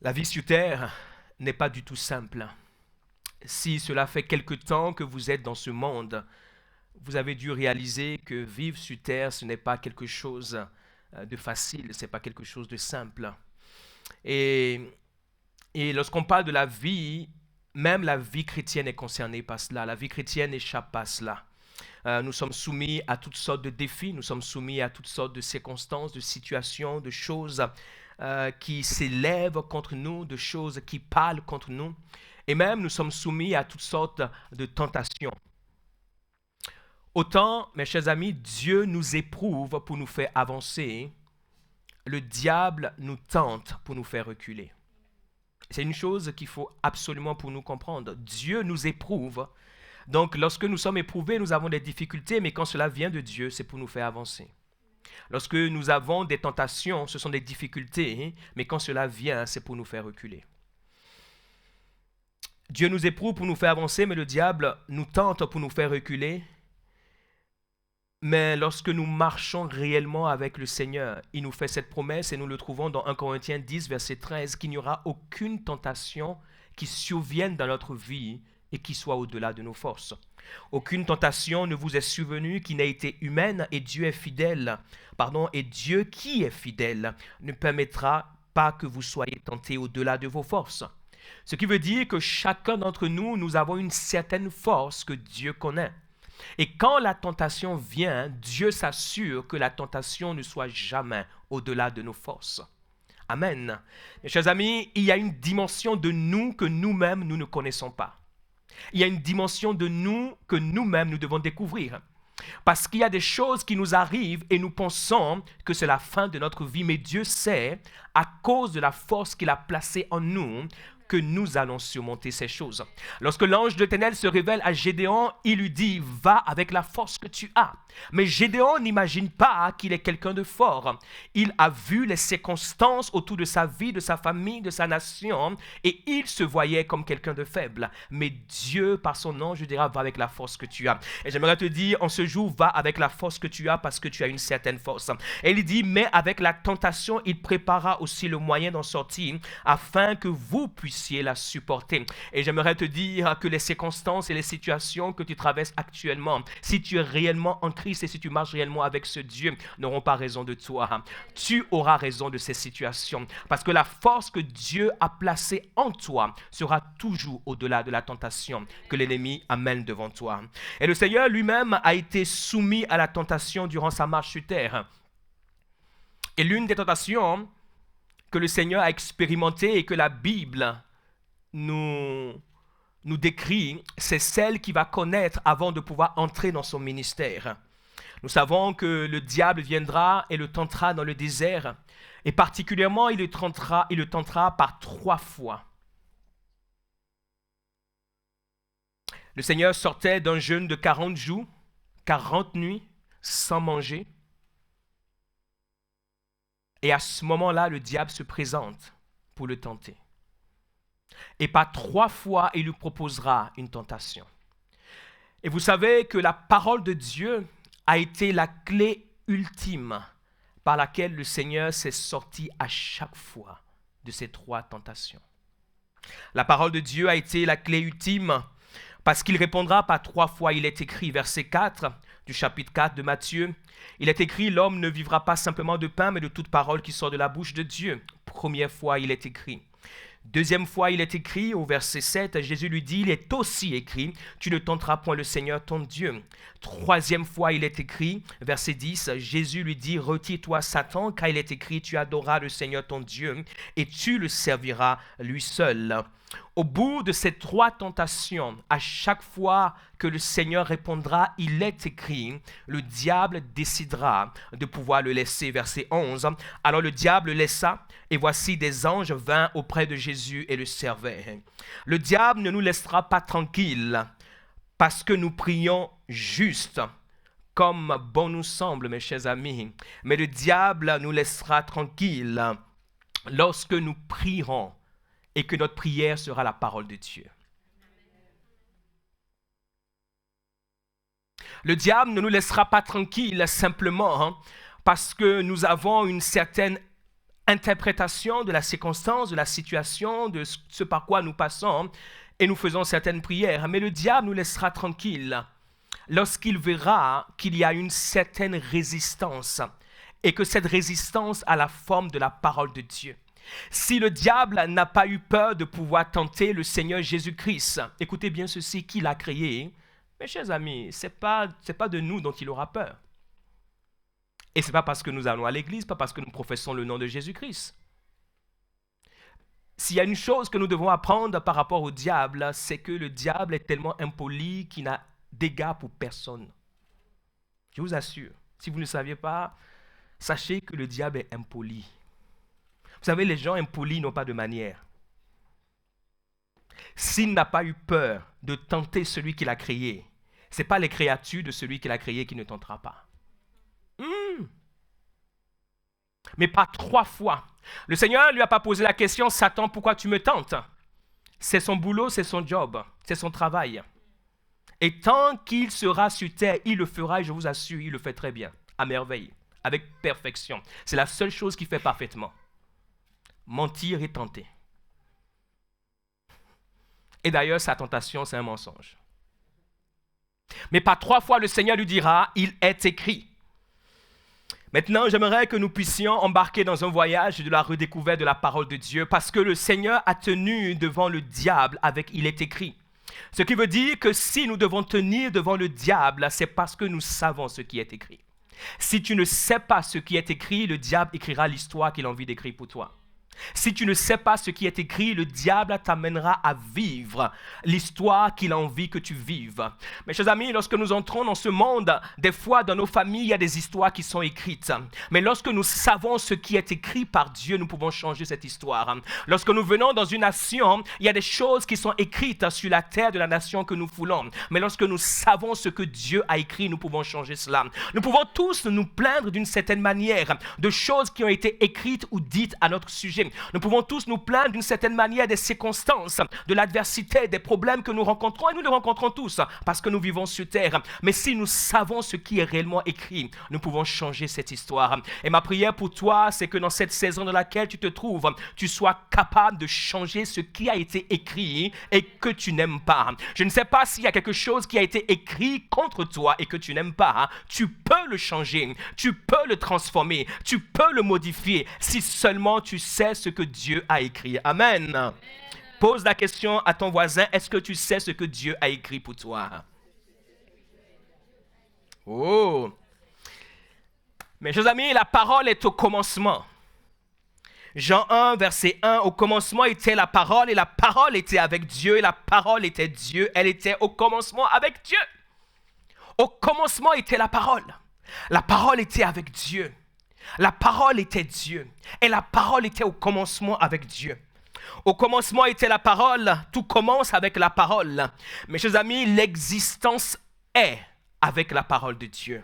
La vie sur Terre n'est pas du tout simple. Si cela fait quelque temps que vous êtes dans ce monde, vous avez dû réaliser que vivre sur Terre, ce n'est pas quelque chose de facile, ce n'est pas quelque chose de simple. Et, et lorsqu'on parle de la vie, même la vie chrétienne est concernée par cela. La vie chrétienne n'échappe pas à cela. Nous sommes soumis à toutes sortes de défis, nous sommes soumis à toutes sortes de circonstances, de situations, de choses qui s'élèvent contre nous, de choses qui parlent contre nous. Et même nous sommes soumis à toutes sortes de tentations. Autant, mes chers amis, Dieu nous éprouve pour nous faire avancer, le diable nous tente pour nous faire reculer. C'est une chose qu'il faut absolument pour nous comprendre. Dieu nous éprouve. Donc, lorsque nous sommes éprouvés, nous avons des difficultés, mais quand cela vient de Dieu, c'est pour nous faire avancer. Lorsque nous avons des tentations, ce sont des difficultés, mais quand cela vient, c'est pour nous faire reculer. Dieu nous éprouve pour nous faire avancer, mais le diable nous tente pour nous faire reculer. Mais lorsque nous marchons réellement avec le Seigneur, il nous fait cette promesse et nous le trouvons dans 1 Corinthiens 10, verset 13, qu'il n'y aura aucune tentation qui survienne dans notre vie et qui soit au-delà de nos forces. Aucune tentation ne vous est survenue qui n'ait été humaine et Dieu est fidèle. Et Dieu qui est fidèle ne permettra pas que vous soyez tentés au-delà de vos forces. Ce qui veut dire que chacun d'entre nous, nous avons une certaine force que Dieu connaît. Et quand la tentation vient, Dieu s'assure que la tentation ne soit jamais au-delà de nos forces. Amen. Mes chers amis, il y a une dimension de nous que nous-mêmes, nous ne connaissons pas. Il y a une dimension de nous que nous-mêmes, nous devons découvrir. Parce qu'il y a des choses qui nous arrivent et nous pensons que c'est la fin de notre vie. Mais Dieu sait, à cause de la force qu'il a placée en nous, que nous allons surmonter ces choses. Lorsque l'ange de l'Éternel se révèle à Gédéon, il lui dit « Va avec la force que tu as ». Mais Gédéon n'imagine pas qu'il est quelqu'un de fort. Il a vu les circonstances autour de sa vie, de sa famille, de sa nation, et il se voyait comme quelqu'un de faible. Mais Dieu, par son ange, dira « Va avec la force que tu as ». Et j'aimerais te dire, en ce jour, va avec la force que tu as parce que tu as une certaine force. Et il dit « Mais avec la tentation, il préparera aussi le moyen d'en sortir afin que vous puissiez la supporter. » Et j'aimerais te dire que les circonstances et les situations que tu traverses actuellement, si tu es réellement en Christ et si tu marches réellement avec ce Dieu, n'auront pas raison de toi. Tu auras raison de ces situations parce que la force que Dieu a placée en toi sera toujours au-delà de la tentation que l'ennemi amène devant toi. Et le Seigneur lui-même a été soumis à la tentation durant sa marche sur terre. Et l'une des tentations que le Seigneur a expérimentées et que la Bible nous décrit, c'est celle qu'il va connaître avant de pouvoir entrer dans son ministère. Nous savons que le diable viendra et le tentera dans le désert, et particulièrement il le tentera par 3 fois. Le Seigneur sortait d'un jeûne de 40 jours, 40 nuits, sans manger. Et à ce moment-là, le diable se présente pour le tenter. Et par 3 fois, il lui proposera une tentation. Et vous savez que la parole de Dieu a été la clé ultime par laquelle le Seigneur s'est sorti à chaque fois de ces 3 tentations. La parole de Dieu a été la clé ultime parce qu'il répondra par 3 fois. Il est écrit, verset 4 du chapitre 4 de Matthieu, il est écrit, l'homme ne vivra pas simplement de pain, mais de toute parole qui sort de la bouche de Dieu. Première fois, il est écrit. Deuxième fois, il est écrit, au verset 7, Jésus lui dit, il est aussi écrit, tu ne tenteras point le Seigneur ton Dieu. Troisième fois, il est écrit, verset 10, Jésus lui dit, retire-toi Satan, car il est écrit, tu adoreras le Seigneur ton Dieu et tu le serviras lui seul. Au bout de ces 3 tentations, à chaque fois que le Seigneur répondra, il est écrit, le diable décidera de pouvoir le laisser. Verset 11. Alors le diable le laissa, et voici des anges vinrent auprès de Jésus et le servaient. Le diable ne nous laissera pas tranquilles parce que nous prions juste, comme bon nous semble, mes chers amis. Mais le diable nous laissera tranquilles lorsque nous prierons et que notre prière sera la parole de Dieu. Le diable ne nous laissera pas tranquilles simplement parce que nous avons une certaine interprétation de la circonstance, de la situation, de ce par quoi nous passons et nous faisons certaines prières. Mais le diable nous laissera tranquilles lorsqu'il verra qu'il y a une certaine résistance et que cette résistance a la forme de la parole de Dieu. Si le diable n'a pas eu peur de pouvoir tenter le Seigneur Jésus-Christ, écoutez bien ceci, qui l'a créé, mes chers amis, ce n'est pas de nous dont il aura peur. Et ce n'est pas parce que nous allons à l'église, pas parce que nous professons le nom de Jésus-Christ. S'il y a une chose que nous devons apprendre par rapport au diable, c'est que le diable est tellement impoli qu'il n'a d'égard pour personne. Je vous assure, si vous ne le saviez pas, sachez que le diable est impoli. Vous savez, les gens impolis n'ont pas de manière. S'il n'a pas eu peur de tenter celui qui l'a créé, ce n'est pas les créatures de celui qui l'a créé qui ne tentera pas. Mais pas 3 fois. Le Seigneur ne lui a pas posé la question, Satan, pourquoi tu me tentes? C'est son boulot, c'est son job, c'est son travail. Et tant qu'il sera sur terre, il le fera et je vous assure, il le fait très bien, à merveille, avec perfection. C'est la seule chose qu'il fait parfaitement. Mentir et tenter. Et d'ailleurs, sa tentation, c'est un mensonge. Mais pas 3 fois, le Seigneur lui dira, il est écrit. Maintenant, j'aimerais que nous puissions embarquer dans un voyage de la redécouverte de la parole de Dieu parce que le Seigneur a tenu devant le diable avec « il est écrit ». Ce qui veut dire que si nous devons tenir devant le diable, c'est parce que nous savons ce qui est écrit. Si tu ne sais pas ce qui est écrit, le diable écrira l'histoire qu'il a envie d'écrire pour toi. Si tu ne sais pas ce qui est écrit, le diable t'amènera à vivre l'histoire qu'il a envie que tu vives. Mes chers amis, lorsque nous entrons dans ce monde, des fois dans nos familles, il y a des histoires qui sont écrites. Mais lorsque nous savons ce qui est écrit par Dieu, nous pouvons changer cette histoire. Lorsque nous venons dans une nation, il y a des choses qui sont écrites sur la terre de la nation que nous foulons. Mais lorsque nous savons ce que Dieu a écrit, nous pouvons changer cela. Nous pouvons tous nous plaindre d'une certaine manière de choses qui ont été écrites ou dites à notre sujet. Nous pouvons tous nous plaindre d'une certaine manière des circonstances, de l'adversité, des problèmes que nous rencontrons, et nous les rencontrons tous parce que nous vivons sur terre. Mais si nous savons ce qui est réellement écrit, nous pouvons changer cette histoire. Et ma prière pour toi, c'est que dans cette saison dans laquelle tu te trouves, tu sois capable de changer ce qui a été écrit et que tu n'aimes pas. Je ne sais pas s'il y a quelque chose qui a été écrit contre toi et que tu n'aimes pas. Tu peux le changer, tu peux le transformer, tu peux le modifier si seulement tu sais ce que Dieu a écrit. Amen. Amen. Pose la question à ton voisin, est-ce que tu sais ce que Dieu a écrit pour toi? Oh! Mes chers amis, la parole est au commencement. Jean 1, verset 1, au commencement était la parole et la parole était avec Dieu et la parole était Dieu. Elle était au commencement avec Dieu. Au commencement était la parole. La parole était avec Dieu. La parole était Dieu et la parole était au commencement avec Dieu. Au commencement était la parole, tout commence avec la parole. Mes chers amis, l'existence est avec la parole de Dieu.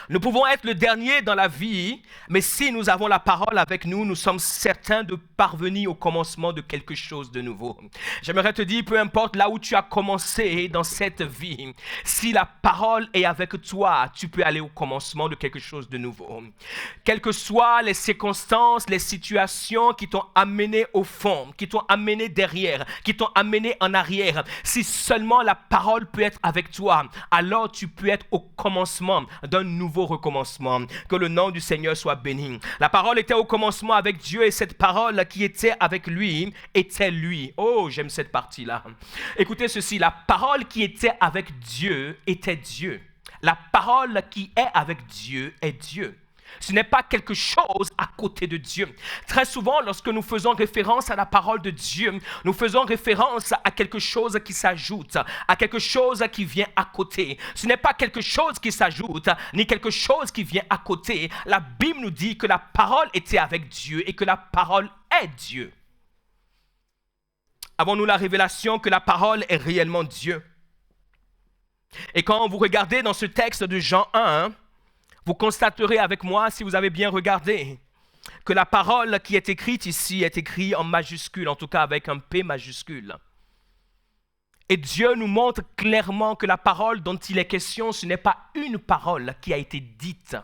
Nous pouvons être le dernier dans la vie, mais si nous avons la parole avec nous, nous sommes certains de parvenir au commencement de quelque chose de nouveau. J'aimerais te dire, peu importe là où tu as commencé dans cette vie, si la parole est avec toi, tu peux aller au commencement de quelque chose de nouveau. Quelles que soient les circonstances, les situations qui t'ont amené au fond, qui t'ont amené derrière, qui t'ont amené en arrière, si seulement la parole peut être avec toi, alors tu peux être au commencement d'un nouveau recommencement. Que le nom du Seigneur soit béni. La parole était au commencement avec Dieu et cette parole qui était avec lui était lui. Oh, j'aime cette partie-là. Écoutez ceci, la parole qui était avec Dieu était Dieu. La parole qui est avec Dieu est Dieu. Ce n'est pas quelque chose à côté de Dieu. Très souvent, lorsque nous faisons référence à la parole de Dieu, nous faisons référence à quelque chose qui s'ajoute, à quelque chose qui vient à côté. Ce n'est pas quelque chose qui s'ajoute, ni quelque chose qui vient à côté. La Bible nous dit que la parole était avec Dieu et que la parole est Dieu. Avons-nous la révélation que la parole est réellement Dieu? Et quand vous regardez dans ce texte de Jean 1, vous constaterez avec moi, si vous avez bien regardé, que la parole qui est écrite ici est écrite en majuscule, en tout cas avec un P majuscule. Et Dieu nous montre clairement que la parole dont il est question, ce n'est pas une parole qui a été dite,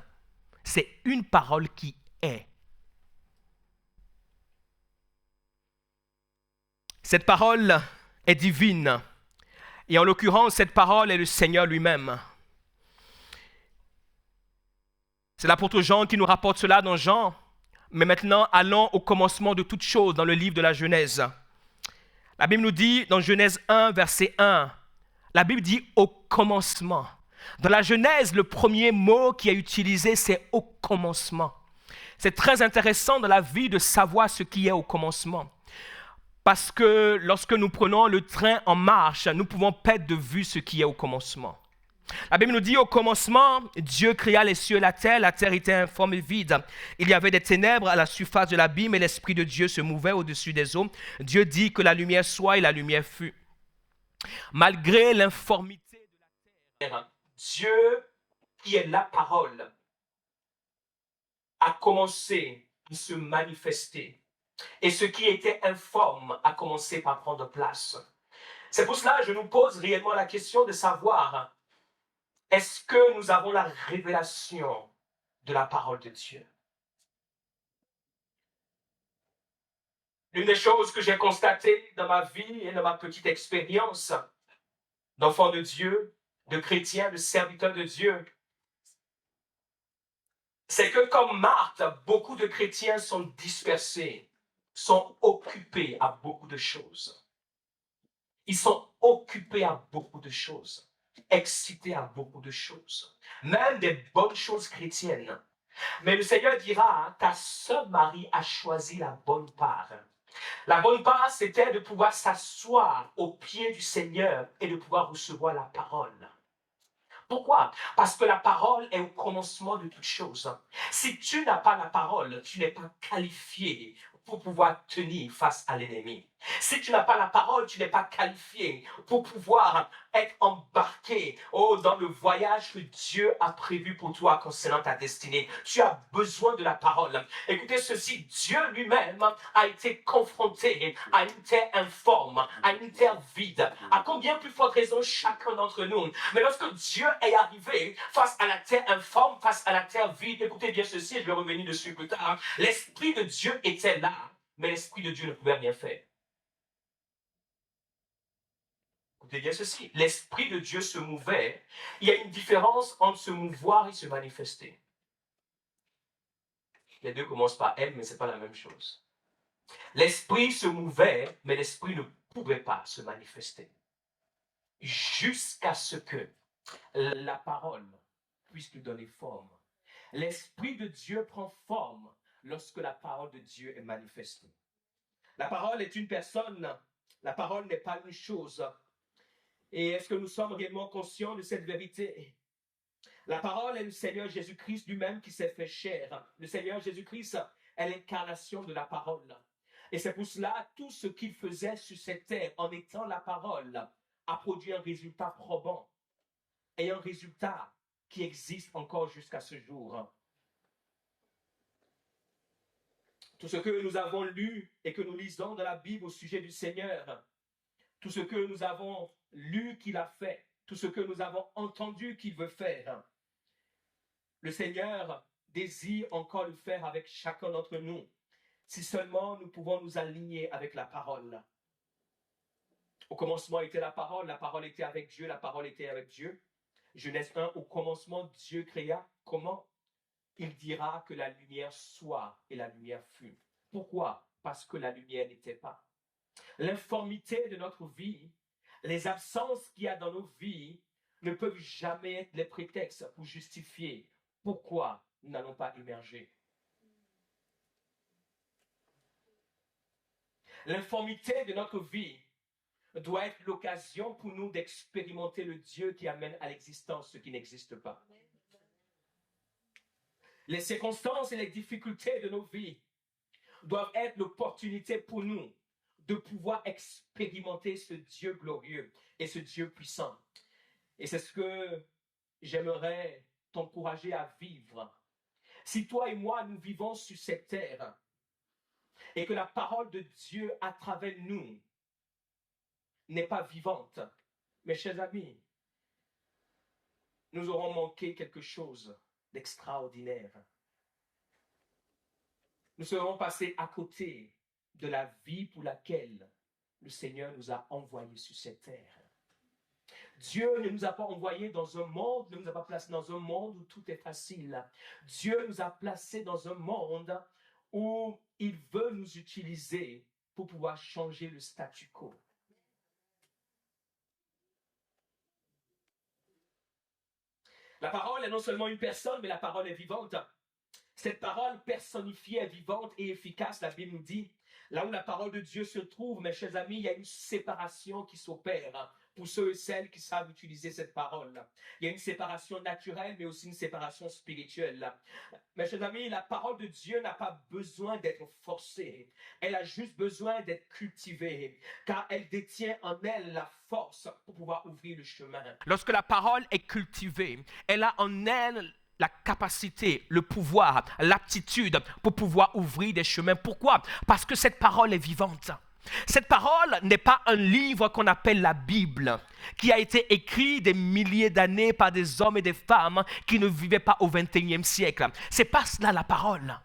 c'est une parole qui est. Cette parole est divine. Et en l'occurrence, cette parole est le Seigneur lui-même. C'est l'apôtre Jean qui nous rapporte cela dans Jean. Mais maintenant, allons au commencement de toutes choses dans le livre de la Genèse. La Bible nous dit dans Genèse 1, verset 1, la Bible dit au commencement. Dans la Genèse, le premier mot qui est utilisé, c'est au commencement. C'est très intéressant dans la vie de savoir ce qui est au commencement. Parce que lorsque nous prenons le train en marche, nous pouvons perdre de vue ce qui est au commencement. La Bible nous dit au commencement, Dieu créa les cieux et la terre était informe et vide. Il y avait des ténèbres à la surface de l'abîme et l'Esprit de Dieu se mouvait au-dessus des eaux. Dieu dit que la lumière soit et la lumière fut. Malgré l'informité de la terre, Dieu, qui est la parole, a commencé à se manifester. Et ce qui était informe a commencé par prendre place. C'est pour cela que je nous pose réellement la question de savoir, est-ce que nous avons la révélation de la parole de Dieu? L'une des choses que j'ai constatées dans ma vie et dans ma petite expérience d'enfant de Dieu, de chrétien, de serviteur de Dieu, c'est que comme Marthe, beaucoup de chrétiens sont dispersés, sont occupés à beaucoup de choses. Ils sont occupés à beaucoup de choses, excités à beaucoup de choses, même des bonnes choses chrétiennes. Mais le Seigneur dira, ta sœur Marie a choisi la bonne part. La bonne part, c'était de pouvoir s'asseoir au pied du Seigneur et de pouvoir recevoir la parole. Pourquoi? Parce que la parole est au commencement de toutes choses. Si tu n'as pas la parole, tu n'es pas qualifié pour pouvoir tenir face à l'ennemi. Si tu n'as pas la parole, tu n'es pas qualifié pour pouvoir être embarqué dans le voyage que Dieu a prévu pour toi concernant ta destinée. Tu as besoin de la parole. Écoutez ceci, Dieu lui-même a été confronté à une terre informe, à une terre vide. À combien plus forte raison chacun d'entre nous. Mais lorsque Dieu est arrivé face à la terre informe, face à la terre vide, écoutez bien ceci, je vais revenir dessus plus tard. L'Esprit de Dieu était là, mais l'Esprit de Dieu ne pouvait rien faire. Écoutez bien ceci, l'Esprit de Dieu se mouvait. Il y a une différence entre se mouvoir et se manifester. Les deux commencent par M, mais ce n'est pas la même chose. L'Esprit se mouvait, mais l'Esprit ne pouvait pas se manifester. Jusqu'à ce que la parole puisse lui donner forme. L'Esprit de Dieu prend forme lorsque la parole de Dieu est manifestée. La parole est une personne, la parole n'est pas une chose. Et est-ce que nous sommes réellement conscients de cette vérité? La parole est le Seigneur Jésus-Christ lui-même qui s'est fait chair. Le Seigneur Jésus-Christ est l'incarnation de la parole. Et c'est pour cela, tout ce qu'il faisait sur cette terre en étant la parole a produit un résultat probant et un résultat qui existe encore jusqu'à ce jour. Tout ce que nous avons lu et que nous lisons dans la Bible au sujet du Seigneur, tout ce que nous avons lu qu'il a fait, tout ce que nous avons entendu qu'il veut faire, le Seigneur désire encore le faire avec chacun d'entre nous, si seulement nous pouvons nous aligner avec la parole. Au commencement était la parole était avec Dieu, la parole était avec Dieu. Genèse 1, au commencement, Dieu créa. Comment? Il dira que la lumière soit et la lumière fut. Pourquoi? Parce que la lumière n'était pas. L'informité de notre vie, les absences qu'il y a dans nos vies ne peuvent jamais être les prétextes pour justifier pourquoi nous n'allons pas émerger? L'informité de notre vie doit être l'occasion pour nous d'expérimenter le Dieu qui amène à l'existence ce qui n'existe pas. Les circonstances et les difficultés de nos vies doivent être l'opportunité pour nous de pouvoir expérimenter ce Dieu glorieux et ce Dieu puissant. Et c'est ce que j'aimerais t'encourager à vivre. Si toi et moi, nous vivons sur cette terre et que la parole de Dieu à travers nous n'est pas vivante, mes chers amis, nous aurons manqué quelque chose d'extraordinaire. Nous serons passés à côté de la vie pour laquelle le Seigneur nous a envoyés sur cette terre. Dieu ne nous a pas envoyés dans un monde, ne nous a pas placés dans un monde où tout est facile. Dieu nous a placés dans un monde où il veut nous utiliser pour pouvoir changer le statu quo. La parole est non seulement une personne, mais la parole est vivante. Cette parole personnifiée est vivante et efficace, la Bible nous dit. Là où la parole de Dieu se trouve, mes chers amis, il y a une séparation qui s'opère pour ceux et celles qui savent utiliser cette parole. Il y a une séparation naturelle, mais aussi une séparation spirituelle. Mes chers amis, la parole de Dieu n'a pas besoin d'être forcée. Elle a juste besoin d'être cultivée, car elle détient en elle la force pour pouvoir ouvrir le chemin. Lorsque la parole est cultivée, elle a en elle la capacité, le pouvoir, l'aptitude pour pouvoir ouvrir des chemins. Pourquoi? Parce que cette parole est vivante. Cette parole n'est pas un livre qu'on appelle la Bible, qui a été écrit des milliers d'années par des hommes et des femmes qui ne vivaient pas au XXIe siècle. C'est pas cela la parole.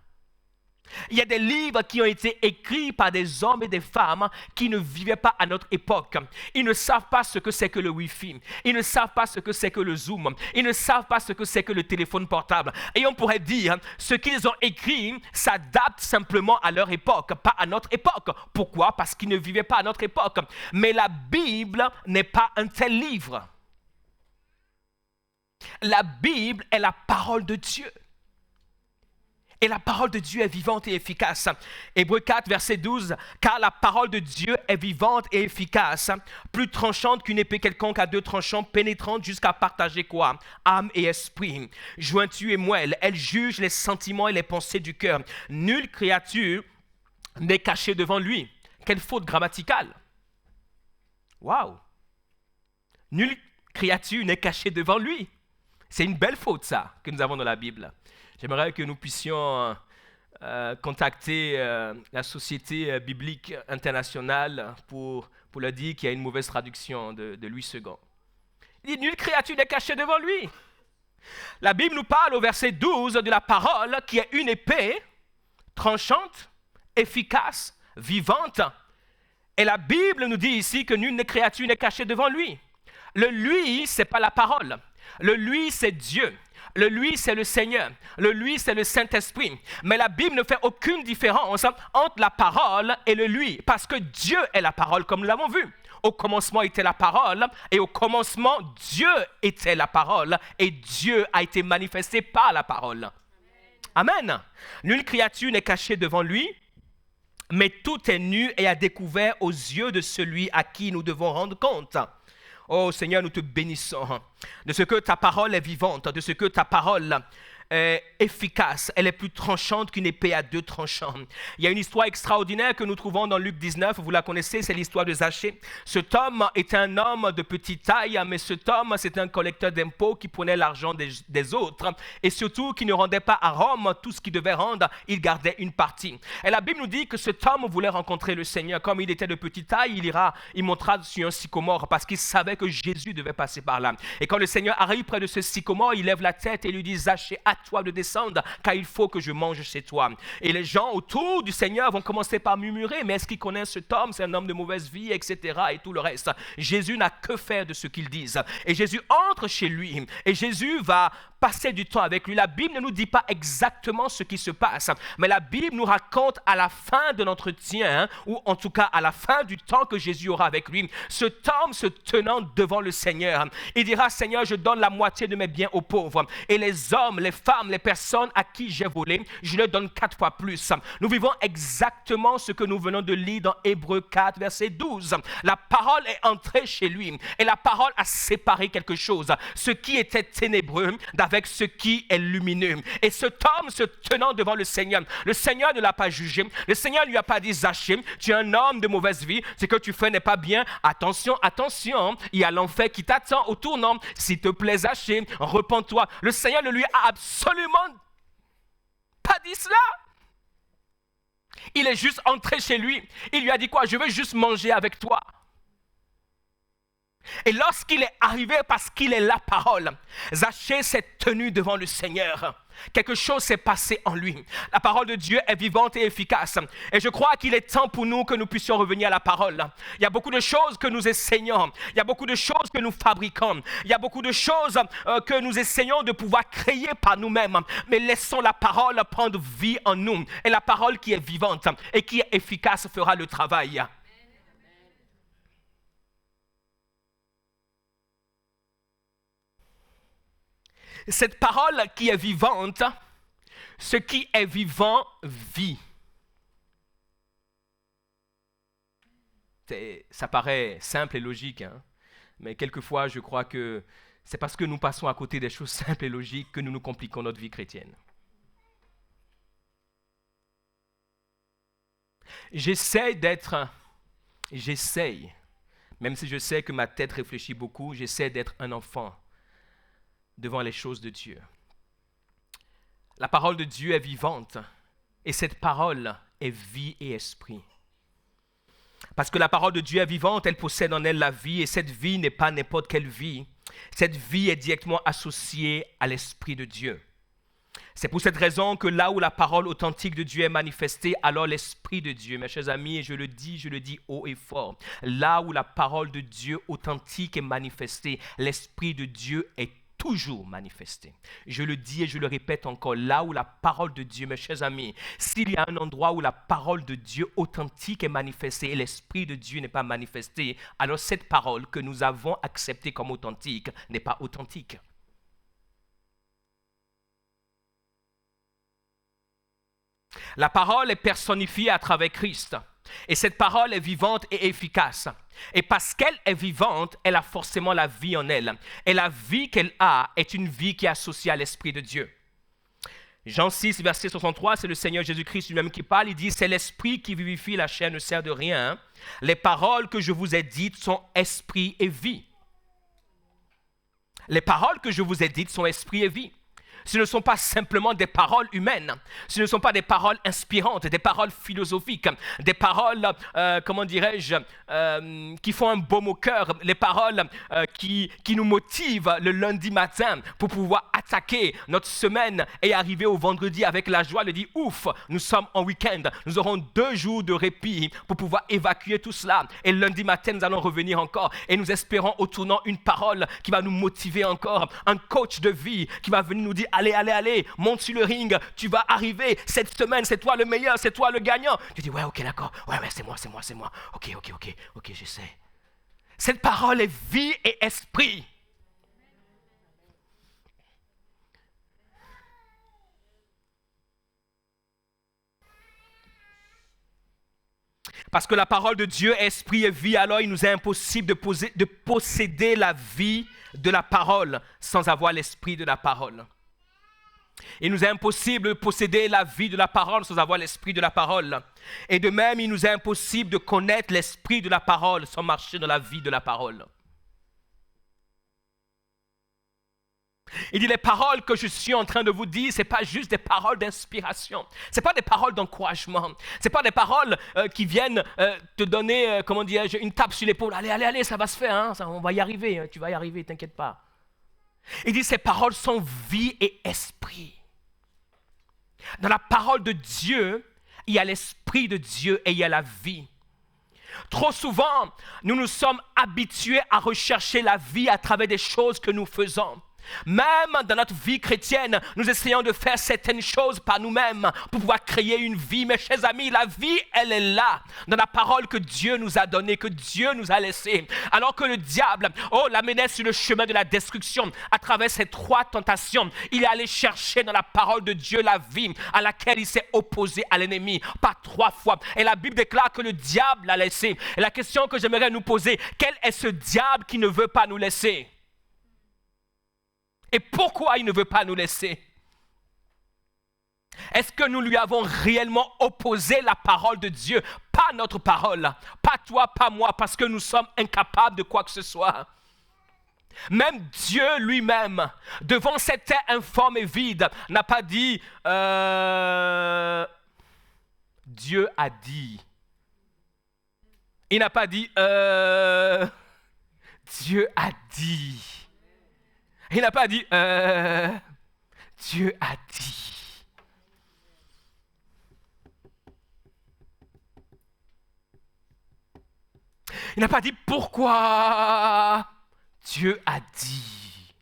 Il y a des livres qui ont été écrits par des hommes et des femmes qui ne vivaient pas à notre époque. Ils ne savent pas ce que c'est que le Wi-Fi. Ils ne savent pas ce que c'est que le Zoom. Ils ne savent pas ce que c'est que le téléphone portable. Et on pourrait dire, ce qu'ils ont écrit s'adapte simplement à leur époque, pas à notre époque. Pourquoi? Parce qu'ils ne vivaient pas à notre époque. Mais la Bible n'est pas un tel livre. La Bible est la parole de Dieu. Et la parole de Dieu est vivante et efficace. Hébreux 4, verset 12. Car la parole de Dieu est vivante et efficace, plus tranchante qu'une épée quelconque à deux tranchants, pénétrante jusqu'à partager quoi? Âme et esprit, jointure et moelle. Elle juge les sentiments et les pensées du cœur. Nulle créature n'est cachée devant lui. Quelle faute grammaticale! Waouh! Nulle créature n'est cachée devant lui. C'est une belle faute, ça, que nous avons dans la Bible. J'aimerais que nous puissions contacter la Société biblique internationale pour leur dire qu'il y a une mauvaise traduction de Louis II. Il dit, nulle créature n'est cachée devant lui. La Bible nous parle au verset 12 de la parole qui est une épée tranchante, efficace, vivante. Et la Bible nous dit ici que nulle créature n'est cachée devant lui. Le lui, ce n'est pas la parole. Le lui, c'est Dieu. Le lui, c'est le Seigneur. Le lui, c'est le Saint-Esprit. Mais la Bible ne fait aucune différence entre la parole et le lui, parce que Dieu est la parole, comme nous l'avons vu. Au commencement était la parole, et au commencement, Dieu était la parole, et Dieu a été manifesté par la parole. Amen. Nulle créature n'est cachée devant lui, mais tout est nu et à découvert aux yeux de celui à qui nous devons rendre compte. Oh Seigneur, nous te bénissons de ce que ta parole est vivante, de ce que ta parole est efficace. Elle est plus tranchante qu'une épée à deux tranchants. Il y a une histoire extraordinaire que nous trouvons dans Luc 19, vous la connaissez, c'est l'histoire de Zachée. Cet homme était un homme de petite taille, mais cet homme, c'était un collecteur d'impôts qui prenait l'argent des autres et surtout qui ne rendait pas à Rome tout ce qu'il devait rendre, il gardait une partie. Et la Bible nous dit que cet homme voulait rencontrer le Seigneur. Comme il était de petite taille, il montera sur un sycomore parce qu'il savait que Jésus devait passer par là. Et quand le Seigneur arrive près de ce sycomore, il lève la tête et lui dit, Zachée, à toi de descendre, car il faut que je mange chez toi. Et les gens autour du Seigneur vont commencer par murmurer, mais est-ce qu'ils connaissent cet homme? C'est un homme de mauvaise vie, etc. et tout le reste. Jésus n'a que faire de ce qu'ils disent. Et Jésus entre chez lui, et Jésus va passer du temps avec lui. La Bible ne nous dit pas exactement ce qui se passe, mais la Bible nous raconte à la fin de l'entretien, ou en tout cas à la fin du temps que Jésus aura avec lui, cet homme se tenant devant le Seigneur, il dira, Seigneur, je donne la moitié de mes biens aux pauvres. Et les hommes, les femmes, les personnes à qui j'ai volé, je leur donne 4 fois plus. Nous vivons exactement ce que nous venons de lire dans Hébreux 4, verset 12. La parole est entrée chez lui et la parole a séparé quelque chose, ce qui était ténébreux d'avec ce qui est lumineux. Et cet homme se tenant devant le Seigneur ne l'a pas jugé, le Seigneur ne lui a pas dit: Zachée, tu es un homme de mauvaise vie, ce que tu fais n'est pas bien, attention, attention, il y a l'enfer qui t'attend au tournant, s'il te plaît Zachée, repens-toi. Le Seigneur ne lui a absolument pas dit cela. Il est juste entré chez lui, il lui a dit quoi? Je veux juste manger avec toi. Et lorsqu'il est arrivé, parce qu'il est la parole, Zachée s'est tenu devant le Seigneur. Quelque chose s'est passé en lui. La parole de Dieu est vivante et efficace. Et je crois qu'il est temps pour nous que nous puissions revenir à la parole. Il y a beaucoup de choses que nous enseignons. Il y a beaucoup de choses que nous fabriquons. Il y a beaucoup de choses que nous essayons de pouvoir créer par nous-mêmes. Mais laissons la parole prendre vie en nous. Et la parole qui est vivante et qui est efficace fera le travail. Cette parole qui est vivante, ce qui est vivant vit. Ça paraît simple et logique, hein? Mais quelquefois je crois que c'est parce que nous passons à côté des choses simples et logiques que nous nous compliquons notre vie chrétienne. J'essaye, même si je sais que ma tête réfléchit beaucoup, j'essaie d'être un enfant devant les choses de Dieu. La parole de Dieu est vivante et cette parole est vie et esprit. Parce que la parole de Dieu est vivante, elle possède en elle la vie et cette vie n'est pas n'importe quelle vie. Cette vie est directement associée à l'Esprit de Dieu. C'est pour cette raison que là où la parole authentique de Dieu est manifestée, alors l'Esprit de Dieu, mes chers amis, et je le dis haut et fort, là où la parole de Dieu authentique est manifestée, l'Esprit de Dieu est toujours manifesté. Je le dis et je le répète encore, là où la parole de Dieu, mes chers amis, s'il y a un endroit où la parole de Dieu authentique est manifestée et l'Esprit de Dieu n'est pas manifesté, alors cette parole que nous avons acceptée comme authentique n'est pas authentique. La parole est personnifiée à travers Christ. Et cette parole est vivante et efficace. Et parce qu'elle est vivante, elle a forcément la vie en elle. Et la vie qu'elle a est une vie qui est associée à l'Esprit de Dieu. Jean 6, verset 63, c'est le Seigneur Jésus-Christ lui-même qui parle. Il dit, c'est l'Esprit qui vivifie, la chair ne sert de rien. Les paroles que je vous ai dites sont esprit et vie. Les paroles que je vous ai dites sont esprit et vie. Ce ne sont pas simplement des paroles humaines, ce ne sont pas des paroles inspirantes, des paroles philosophiques, des paroles, qui font un baume au cœur, les paroles qui nous motivent le lundi matin pour pouvoir attaquer notre semaine et arriver au vendredi avec la joie de dire, ouf, nous sommes en week-end, nous aurons 2 jours de répit pour pouvoir évacuer tout cela. Et lundi matin, nous allons revenir encore et nous espérons au tournant une parole qui va nous motiver encore, un coach de vie qui va venir nous dire, allez, monte sur le ring, tu vas arriver, cette semaine, c'est toi le meilleur, c'est toi le gagnant. Tu dis, ouais, ok, d'accord, ouais, c'est moi, ok, j'essaie. Cette parole est vie et esprit. Parce que la parole de Dieu est esprit et vie, alors il nous est impossible de posséder la vie de la parole sans avoir l'esprit de la parole. Il nous est impossible de posséder la vie de la parole sans avoir l'esprit de la parole. Et de même, il nous est impossible de connaître l'esprit de la parole sans marcher dans la vie de la parole. Il dit, les paroles que je suis en train de vous dire, ce n'est pas juste des paroles d'inspiration. Ce n'est pas des paroles d'encouragement. Ce n'est pas des paroles qui viennent te donner, une tape sur l'épaule. Allez, ça va se faire, hein, on va y arriver, hein, tu vas y arriver, t'inquiète pas. Il dit, ces paroles sont vie et esprit. Dans la parole de Dieu, il y a l'esprit de Dieu et il y a la vie. Trop souvent, nous nous sommes habitués à rechercher la vie à travers des choses que nous faisons. Même dans notre vie chrétienne, nous essayons de faire certaines choses par nous-mêmes pour pouvoir créer une vie. Mes chers amis, la vie, elle est là, dans la parole que Dieu nous a donnée, que Dieu nous a laissée. Alors que le diable, l'amenait sur le chemin de la destruction à travers ces 3 tentations. Il est allé chercher dans la parole de Dieu la vie à laquelle il s'est opposé à l'ennemi par 3 fois. Et la Bible déclare que le diable l'a laissé. Et la question que j'aimerais nous poser, quel est ce diable qui ne veut pas nous laisser? Et pourquoi il ne veut pas nous laisser? Est-ce que nous lui avons réellement opposé la parole de Dieu? Pas notre parole, pas toi, pas moi, parce que nous sommes incapables de quoi que ce soit. Même Dieu lui-même, devant cette terre informe et vide, n'a pas dit Dieu a dit. Il n'a pas dit Dieu a dit. Il n'a pas dit Dieu a dit. Il n'a pas dit pourquoi Dieu a dit.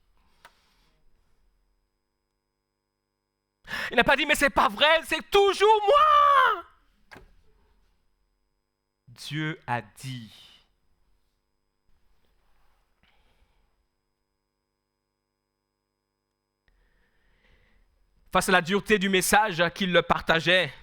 Il n'a pas dit mais c'est pas vrai, c'est toujours moi. Dieu a dit. Face à la dureté du message qu'il le partageait,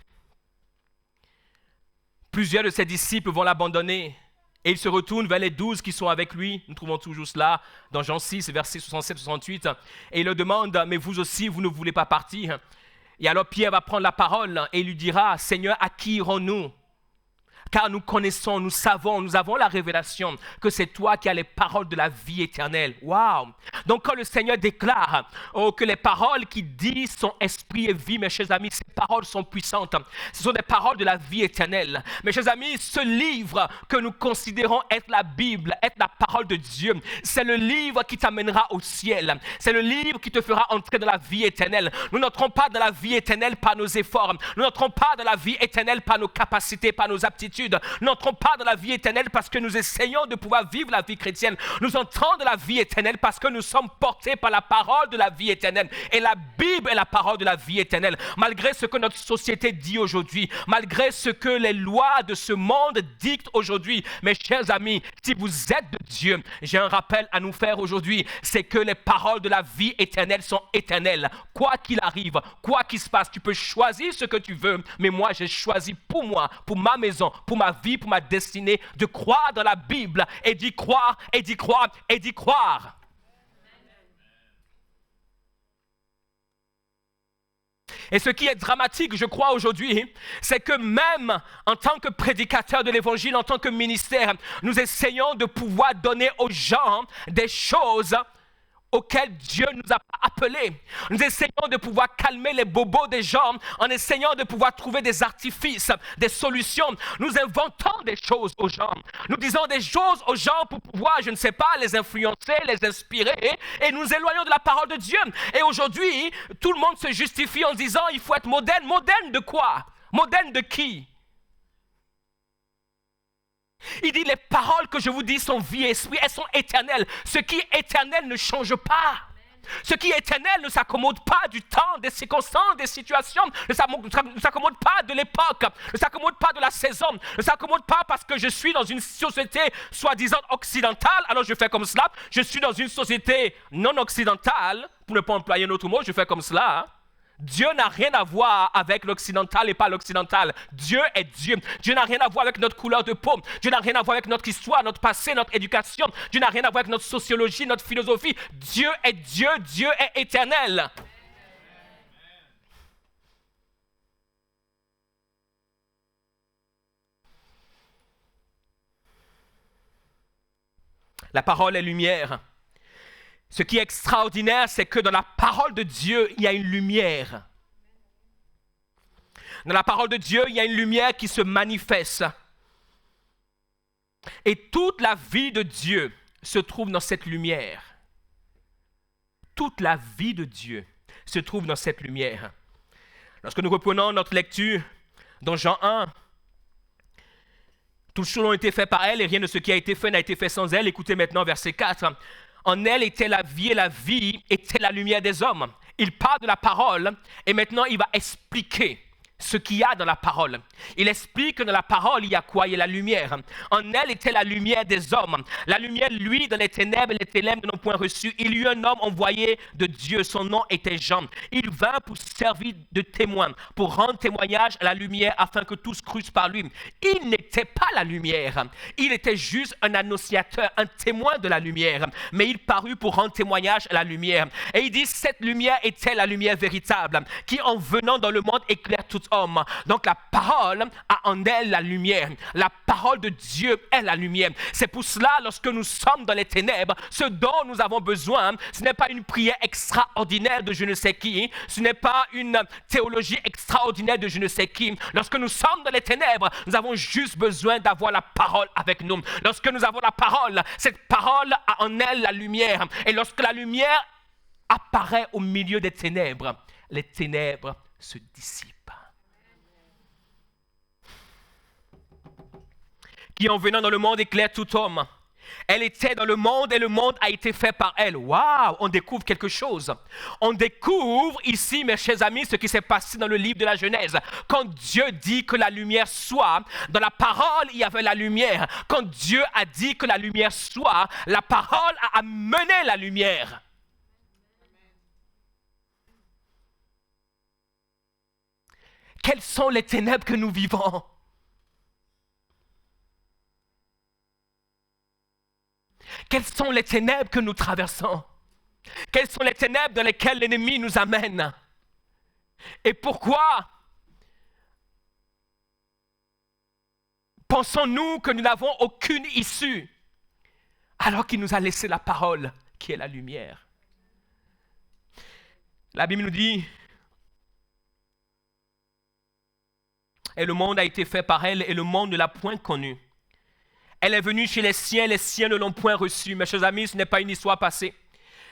plusieurs de ses disciples vont l'abandonner et il se retourne vers les 12 qui sont avec lui. Nous trouvons toujours cela dans Jean 6, versets 67-68. Et il leur demande, mais vous aussi, vous ne voulez pas partir? Et alors Pierre va prendre la parole et il lui dira, Seigneur, à qui irons-nous? Car nous connaissons, nous savons, nous avons la révélation que c'est toi qui as les paroles de la vie éternelle. Waouh! Donc quand le Seigneur déclare que les paroles qu'il dit sont esprit et vie, mes chers amis, ces paroles sont puissantes. Ce sont des paroles de la vie éternelle. Mes chers amis, ce livre que nous considérons être la Bible, être la parole de Dieu, c'est le livre qui t'amènera au ciel. C'est le livre qui te fera entrer dans la vie éternelle. Nous n'entrons pas dans la vie éternelle par nos efforts. Nous n'entrons pas dans la vie éternelle par nos capacités, par nos aptitudes. N'entrons pas dans la vie éternelle parce que nous essayons de pouvoir vivre la vie chrétienne. Nous entrons dans la vie éternelle parce que nous sommes portés par la parole de la vie éternelle. Et la Bible est la parole de la vie éternelle. Malgré ce que notre société dit aujourd'hui, malgré ce que les lois de ce monde dictent aujourd'hui, mes chers amis, si vous êtes de Dieu, j'ai un rappel à nous faire aujourd'hui, c'est que les paroles de la vie éternelle sont éternelles. Quoi qu'il arrive, quoi qu'il se passe, tu peux choisir ce que tu veux, mais moi j'ai choisi pour moi, pour ma maison, pour ma vie, pour ma destinée, de croire dans la Bible et d'y croire, et d'y croire, et d'y croire. Et ce qui est dramatique, je crois, aujourd'hui, c'est que même en tant que prédicateur de l'évangile, en tant que ministère, nous essayons de pouvoir donner aux gens des choses auxquelles Dieu nous a appelés. Nous essayons de pouvoir calmer les bobos des gens en essayant de pouvoir trouver des artifices, des solutions. Nous inventons des choses aux gens. Nous disons des choses aux gens pour pouvoir, je ne sais pas, les influencer, les inspirer et nous éloignons de la parole de Dieu. Et aujourd'hui, tout le monde se justifie en disant il faut être moderne. Moderne de quoi? Moderne de qui? Il dit les paroles que je vous dis sont vie et esprit, elles sont éternelles. Ce qui est éternel ne change pas. Ce qui est éternel ne s'accommode pas du temps, des circonstances, des situations, ne s'accommode pas de l'époque, ne s'accommode pas de la saison, ne s'accommode pas parce que je suis dans une société soi-disant occidentale, alors je fais comme cela. Je suis dans une société non occidentale, pour ne pas employer un autre mot, je fais comme cela. Dieu n'a rien à voir avec l'occidental et pas l'occidental. Dieu est Dieu. Dieu n'a rien à voir avec notre couleur de peau. Dieu n'a rien à voir avec notre histoire, notre passé, notre éducation. Dieu n'a rien à voir avec notre sociologie, notre philosophie. Dieu est Dieu. Dieu est éternel. La parole est lumière. Ce qui est extraordinaire, c'est que dans la parole de Dieu, il y a une lumière. Dans la parole de Dieu, il y a une lumière qui se manifeste. Et toute la vie de Dieu se trouve dans cette lumière. Toute la vie de Dieu se trouve dans cette lumière. Lorsque nous reprenons notre lecture dans Jean 1, toutes choses ont été faites par elle et rien de ce qui a été fait n'a été fait sans elle. Écoutez maintenant verset 4. En elle était la vie et la vie était la lumière des hommes. Il parle de la parole et maintenant il va expliquer ce qu'il y a dans la parole. Il explique que dans la parole, il y a quoi? Il y a la lumière. En elle était la lumière des hommes. La lumière, lui, dans les ténèbres ne l'ont point reçu. Il y eut un homme envoyé de Dieu. Son nom était Jean. Il vint pour servir de témoin, pour rendre témoignage à la lumière, afin que tous crussent par lui. Il n'était pas la lumière. Il était juste un annonciateur, un témoin de la lumière. Mais il parut pour rendre témoignage à la lumière. Et il dit, cette lumière était la lumière véritable, qui en venant dans le monde éclaire tout homme. Donc la parole a en elle la lumière. La parole de Dieu est la lumière. C'est pour cela, lorsque nous sommes dans les ténèbres, ce dont nous avons besoin, ce n'est pas une prière extraordinaire de je ne sais qui, ce n'est pas une théologie extraordinaire de je ne sais qui. Lorsque nous sommes dans les ténèbres, nous avons juste besoin d'avoir la parole avec nous. Lorsque nous avons la parole, cette parole a en elle la lumière. Et lorsque la lumière apparaît au milieu des ténèbres, les ténèbres se dissipent. Qui en venant dans le monde éclaire tout homme. Elle était dans le monde et le monde a été fait par elle. Waouh, on découvre quelque chose. On découvre ici, mes chers amis, ce qui s'est passé dans le livre de la Genèse. Quand Dieu dit que la lumière soit, dans la parole, il y avait la lumière. Quand Dieu a dit que la lumière soit, la parole a amené la lumière. Quelles sont les ténèbres que nous vivons? Quelles sont les ténèbres que nous traversons? Quelles sont les ténèbres dans lesquelles l'ennemi nous amène? Et pourquoi pensons-nous que nous n'avons aucune issue alors qu'il nous a laissé la parole qui est la lumière? La Bible nous dit, et le monde a été fait par elle et le monde ne l'a point connue. Elle est venue chez les siens ne l'ont point reçue. Mes chers amis, ce n'est pas une histoire passée.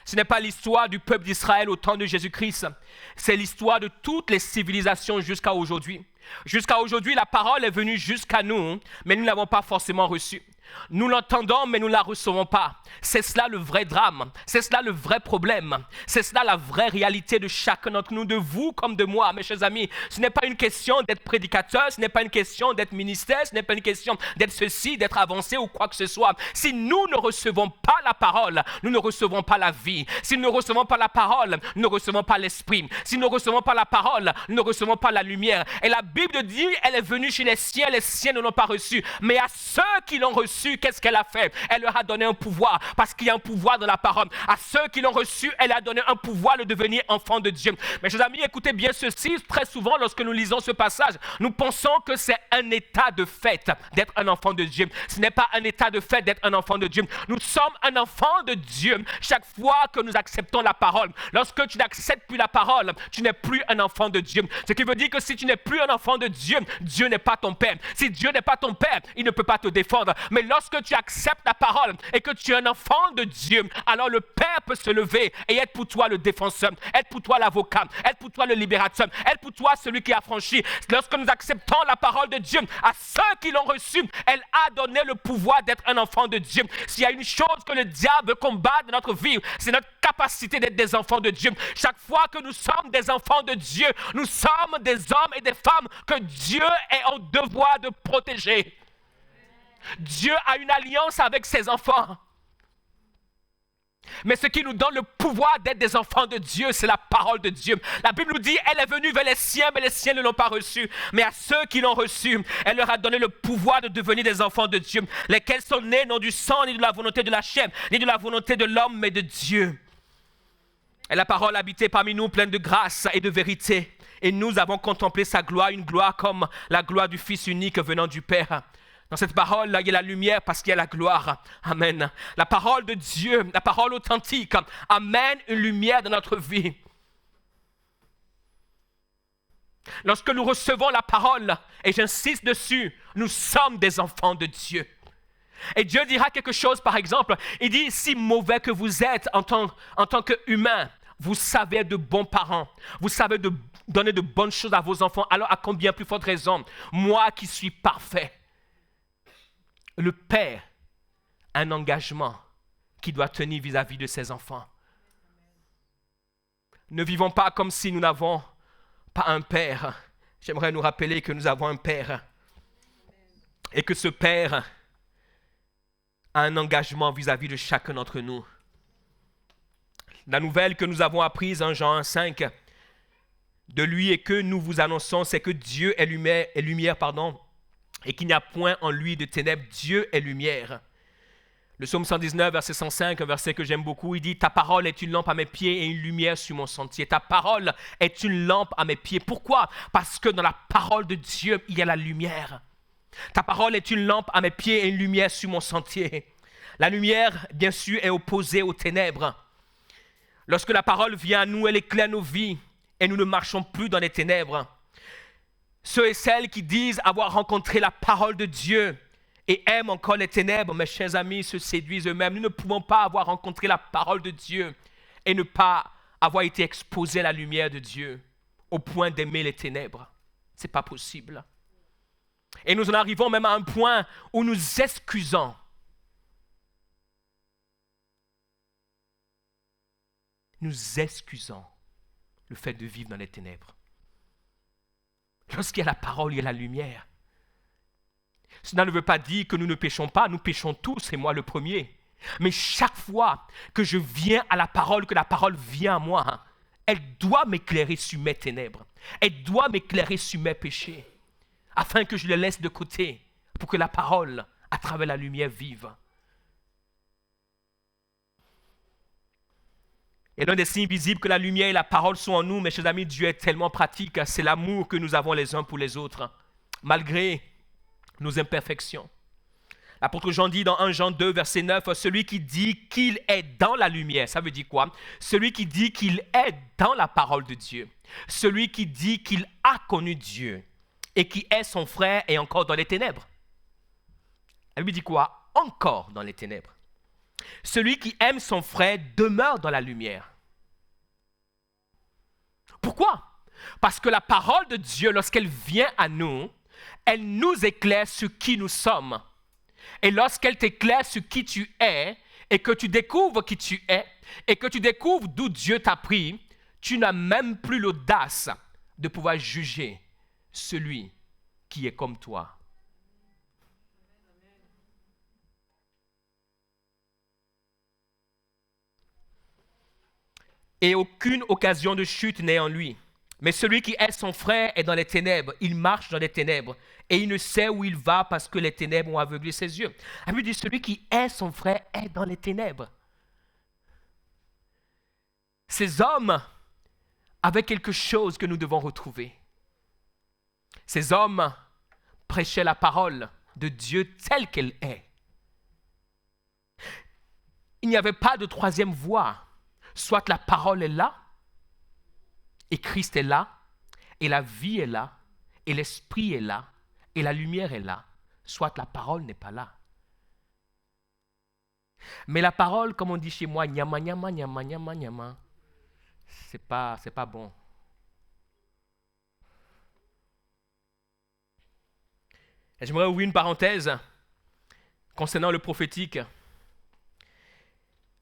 Ce n'est pas l'histoire du peuple d'Israël au temps de Jésus-Christ. C'est l'histoire de toutes les civilisations jusqu'à aujourd'hui. Jusqu'à aujourd'hui, la parole est venue jusqu'à nous, mais nous ne l'avons pas forcément reçue. Nous l'entendons, mais nous ne la recevons pas. C'est cela le vrai drame. C'est cela le vrai problème. C'est cela la vraie réalité de chacun d'entre nous, de vous comme de moi, mes chers amis. Ce n'est pas une question d'être prédicateur, ce n'est pas une question d'être ministère, ce n'est pas une question d'être ceci, d'être avancé ou quoi que ce soit. Si nous ne recevons pas la parole, nous ne recevons pas la vie. Si nous ne recevons pas la parole, nous ne recevons pas l'esprit. Si nous ne recevons pas la parole, nous ne recevons pas la lumière. Et la Bible dit, elle est venue chez les siens ne l'ont pas reçue. Mais à ceux qui l'ont reçue, qu'est-ce qu'elle a fait? Elle leur a donné un pouvoir, parce qu'il y a un pouvoir dans la parole. À ceux qui l'ont reçu, elle a donné un pouvoir de devenir enfant de Dieu. Mes chers amis, écoutez bien ceci. Très souvent, lorsque nous lisons ce passage, nous pensons que c'est un état de fait d'être un enfant de Dieu. Ce n'est pas un état de fait d'être un enfant de Dieu. Nous sommes un enfant de Dieu chaque fois que nous acceptons la parole. Lorsque tu n'acceptes plus la parole, tu n'es plus un enfant de Dieu. Ce qui veut dire que si tu n'es plus un enfant de Dieu, Dieu n'est pas ton père. Si Dieu n'est pas ton père, il ne peut pas te défendre. Mais lorsque tu acceptes la parole et que tu es un enfant de Dieu, alors le Père peut se lever et être pour toi le défenseur, être pour toi l'avocat, être pour toi le libérateur, être pour toi celui qui a franchi. Lorsque nous acceptons la parole de Dieu, à ceux qui l'ont reçue, elle a donné le pouvoir d'être un enfant de Dieu. S'il y a une chose que le diable combat dans notre vie, c'est notre capacité d'être des enfants de Dieu. Chaque fois que nous sommes des enfants de Dieu, nous sommes des hommes et des femmes que Dieu est en devoir de protéger. Dieu a une alliance avec ses enfants. Mais ce qui nous donne le pouvoir d'être des enfants de Dieu, c'est la parole de Dieu. La Bible nous dit, elle est venue vers les siens, mais les siens ne l'ont pas reçue. Mais à ceux qui l'ont reçue, elle leur a donné le pouvoir de devenir des enfants de Dieu, lesquels sont nés non du sang, ni de la volonté de la chair, ni de la volonté de l'homme, mais de Dieu. Et la parole habitait parmi nous, pleine de grâce et de vérité. Et nous avons contemplé sa gloire, une gloire comme la gloire du Fils unique venant du Père. Dans cette parole, il y a la lumière parce qu'il y a la gloire. Amen. La parole de Dieu, la parole authentique, amène une lumière dans notre vie. Lorsque nous recevons la parole, et j'insiste dessus, nous sommes des enfants de Dieu. Et Dieu dira quelque chose, par exemple, il dit, si mauvais que vous êtes en tant qu'humain, vous savez être de bons parents, vous savez donner de bonnes choses à vos enfants, alors à combien plus forte raison, moi qui suis parfait. Le Père a un engagement qui doit tenir vis-à-vis de ses enfants. Ne vivons pas comme si nous n'avons pas un Père. J'aimerais nous rappeler que nous avons un Père et que ce Père a un engagement vis-à-vis de chacun d'entre nous. La nouvelle que nous avons apprise en Jean 5 de lui et que nous vous annonçons, c'est que Dieu est lumière, et qu'il n'y a point en lui de ténèbres. Dieu est lumière. Le psaume 119, verset 105, un verset que j'aime beaucoup, il dit « Ta parole est une lampe à mes pieds et une lumière sur mon sentier. » Ta parole est une lampe à mes pieds. Pourquoi? Parce que dans la parole de Dieu, il y a la lumière. Ta parole est une lampe à mes pieds et une lumière sur mon sentier. La lumière, bien sûr, est opposée aux ténèbres. Lorsque la parole vient à nous, elle éclaire nos vies et nous ne marchons plus dans les ténèbres. Ceux et celles qui disent avoir rencontré la parole de Dieu et aiment encore les ténèbres, mes chers amis, se séduisent eux-mêmes. Nous ne pouvons pas avoir rencontré la parole de Dieu et ne pas avoir été exposés à la lumière de Dieu au point d'aimer les ténèbres. Ce n'est pas possible. Et nous en arrivons même à un point où nous excusons. Nous excusons le fait de vivre dans les ténèbres. Lorsqu'il y a la parole, il y a la lumière. Cela ne veut pas dire que nous ne péchons pas, nous péchons tous, et moi le premier. Mais chaque fois que je viens à la parole, que la parole vient à moi, elle doit m'éclairer sur mes ténèbres. Elle doit m'éclairer sur mes péchés, afin que je les laisse de côté, pour que la parole, à travers la lumière, vive. Et l'un des signes visibles que la lumière et la parole sont en nous, mes chers amis, Dieu est tellement pratique, c'est l'amour que nous avons les uns pour les autres, malgré nos imperfections. L'apôtre Jean dit dans 1 Jean 2, verset 9, « Celui qui dit qu'il est dans la lumière », ça veut dire quoi? Celui qui dit qu'il est dans la parole de Dieu. Celui qui dit qu'il a connu Dieu et qui est son frère est encore dans les ténèbres. Elle lui dit quoi? Encore dans les ténèbres. Celui qui aime son frère demeure dans la lumière. Pourquoi? Parce que la parole de Dieu, lorsqu'elle vient à nous, elle nous éclaire sur qui nous sommes. Et lorsqu'elle t'éclaire sur qui tu es, et que tu découvres qui tu es, et que tu découvres d'où Dieu t'a pris, tu n'as même plus l'audace de pouvoir juger celui qui est comme toi. Et aucune occasion de chute n'est en lui. Mais celui qui est son frère est dans les ténèbres. Il marche dans les ténèbres. Et il ne sait où il va parce que les ténèbres ont aveuglé ses yeux. Elle lui dit, celui qui est son frère est dans les ténèbres. Ces hommes avaient quelque chose que nous devons retrouver. Ces hommes prêchaient la parole de Dieu telle qu'elle est. Il n'y avait pas de troisième voie. Soit la parole est là, et Christ est là, et la vie est là, et l'esprit est là, et la lumière est là. Soit la parole n'est pas là. Mais la parole, comme on dit chez moi, nyama, nyama, nyama, nyama, nyama, c'est pas bon. Et j'aimerais ouvrir une parenthèse concernant le prophétique.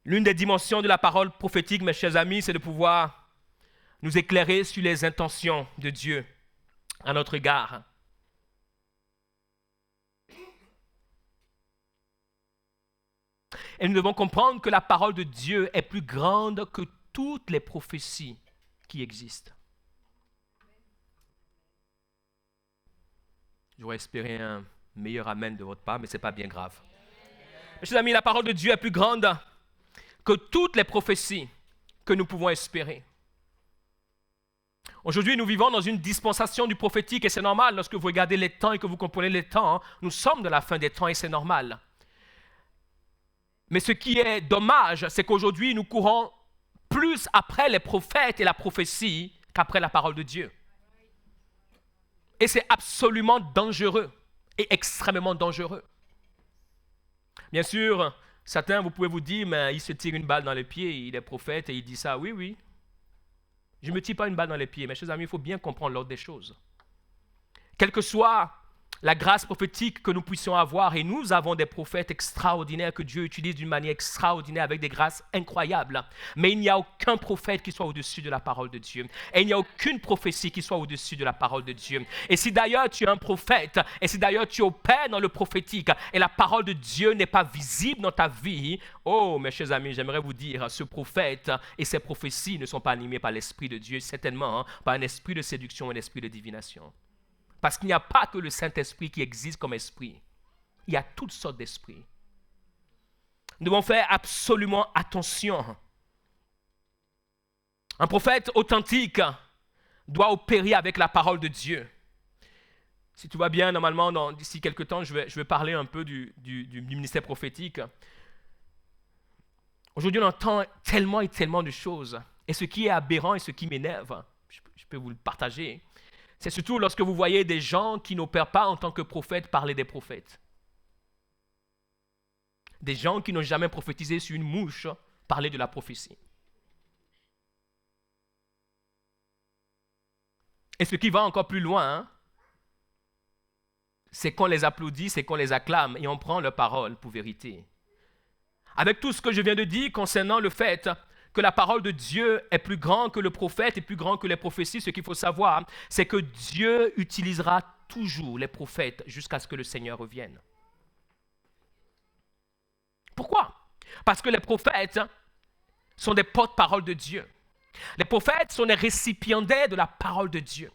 L'une des dimensions de la parole prophétique, mes chers amis, c'est de pouvoir nous éclairer sur les intentions de Dieu à notre égard. Et nous devons comprendre que la parole de Dieu est plus grande que toutes les prophéties qui existent. J'aurais espéré un meilleur amen de votre part, mais ce n'est pas bien grave. Mes chers amis, la parole de Dieu est plus grande que toutes les prophéties que nous pouvons espérer. Aujourd'hui, nous vivons dans une dispensation du prophétique et c'est normal lorsque vous regardez les temps et que vous comprenez les temps. Hein, nous sommes de la fin des temps et c'est normal. Mais ce qui est dommage, c'est qu'aujourd'hui, nous courons plus après les prophètes et la prophétie qu'après la parole de Dieu. Et c'est absolument dangereux et extrêmement dangereux. Bien sûr, certains, vous pouvez vous dire, mais il se tire une balle dans les pieds, il est prophète et il dit ça. Oui, oui. Je ne me tire pas une balle dans les pieds, mes chers amis, il faut bien comprendre l'ordre des choses. Quelle que soit la grâce prophétique que nous puissions avoir, et nous avons des prophètes extraordinaires que Dieu utilise d'une manière extraordinaire avec des grâces incroyables. Mais il n'y a aucun prophète qui soit au-dessus de la parole de Dieu. Et il n'y a aucune prophétie qui soit au-dessus de la parole de Dieu. Et si d'ailleurs tu es un prophète, et si d'ailleurs tu opères dans le prophétique, et la parole de Dieu n'est pas visible dans ta vie, oh mes chers amis, j'aimerais vous dire, ce prophète et ses prophéties ne sont pas animés par l'Esprit de Dieu, certainement, par un esprit de séduction, un esprit de divination. Parce qu'il n'y a pas que le Saint-Esprit qui existe comme esprit. Il y a toutes sortes d'esprits. Nous devons faire absolument attention. Un prophète authentique doit opérer avec la parole de Dieu. Si tout va bien, normalement, d'ici quelques temps, je vais parler un peu du ministère prophétique. Aujourd'hui, on entend tellement et tellement de choses. Et ce qui est aberrant et ce qui m'énerve, je peux vous le partager. C'est surtout lorsque vous voyez des gens qui n'opèrent pas en tant que prophètes parler des prophètes. Des gens qui n'ont jamais prophétisé sur une mouche parler de la prophétie. Et ce qui va encore plus loin, c'est qu'on les applaudit, c'est qu'on les acclame et on prend leur parole pour vérité. Avec tout ce que je viens de dire concernant le fait que la parole de Dieu est plus grande que le prophète et plus grande que les prophéties, ce qu'il faut savoir, c'est que Dieu utilisera toujours les prophètes jusqu'à ce que le Seigneur revienne. Pourquoi? Parce que les prophètes sont des porte-paroles de Dieu. Les prophètes sont des récipiendaires de la parole de Dieu.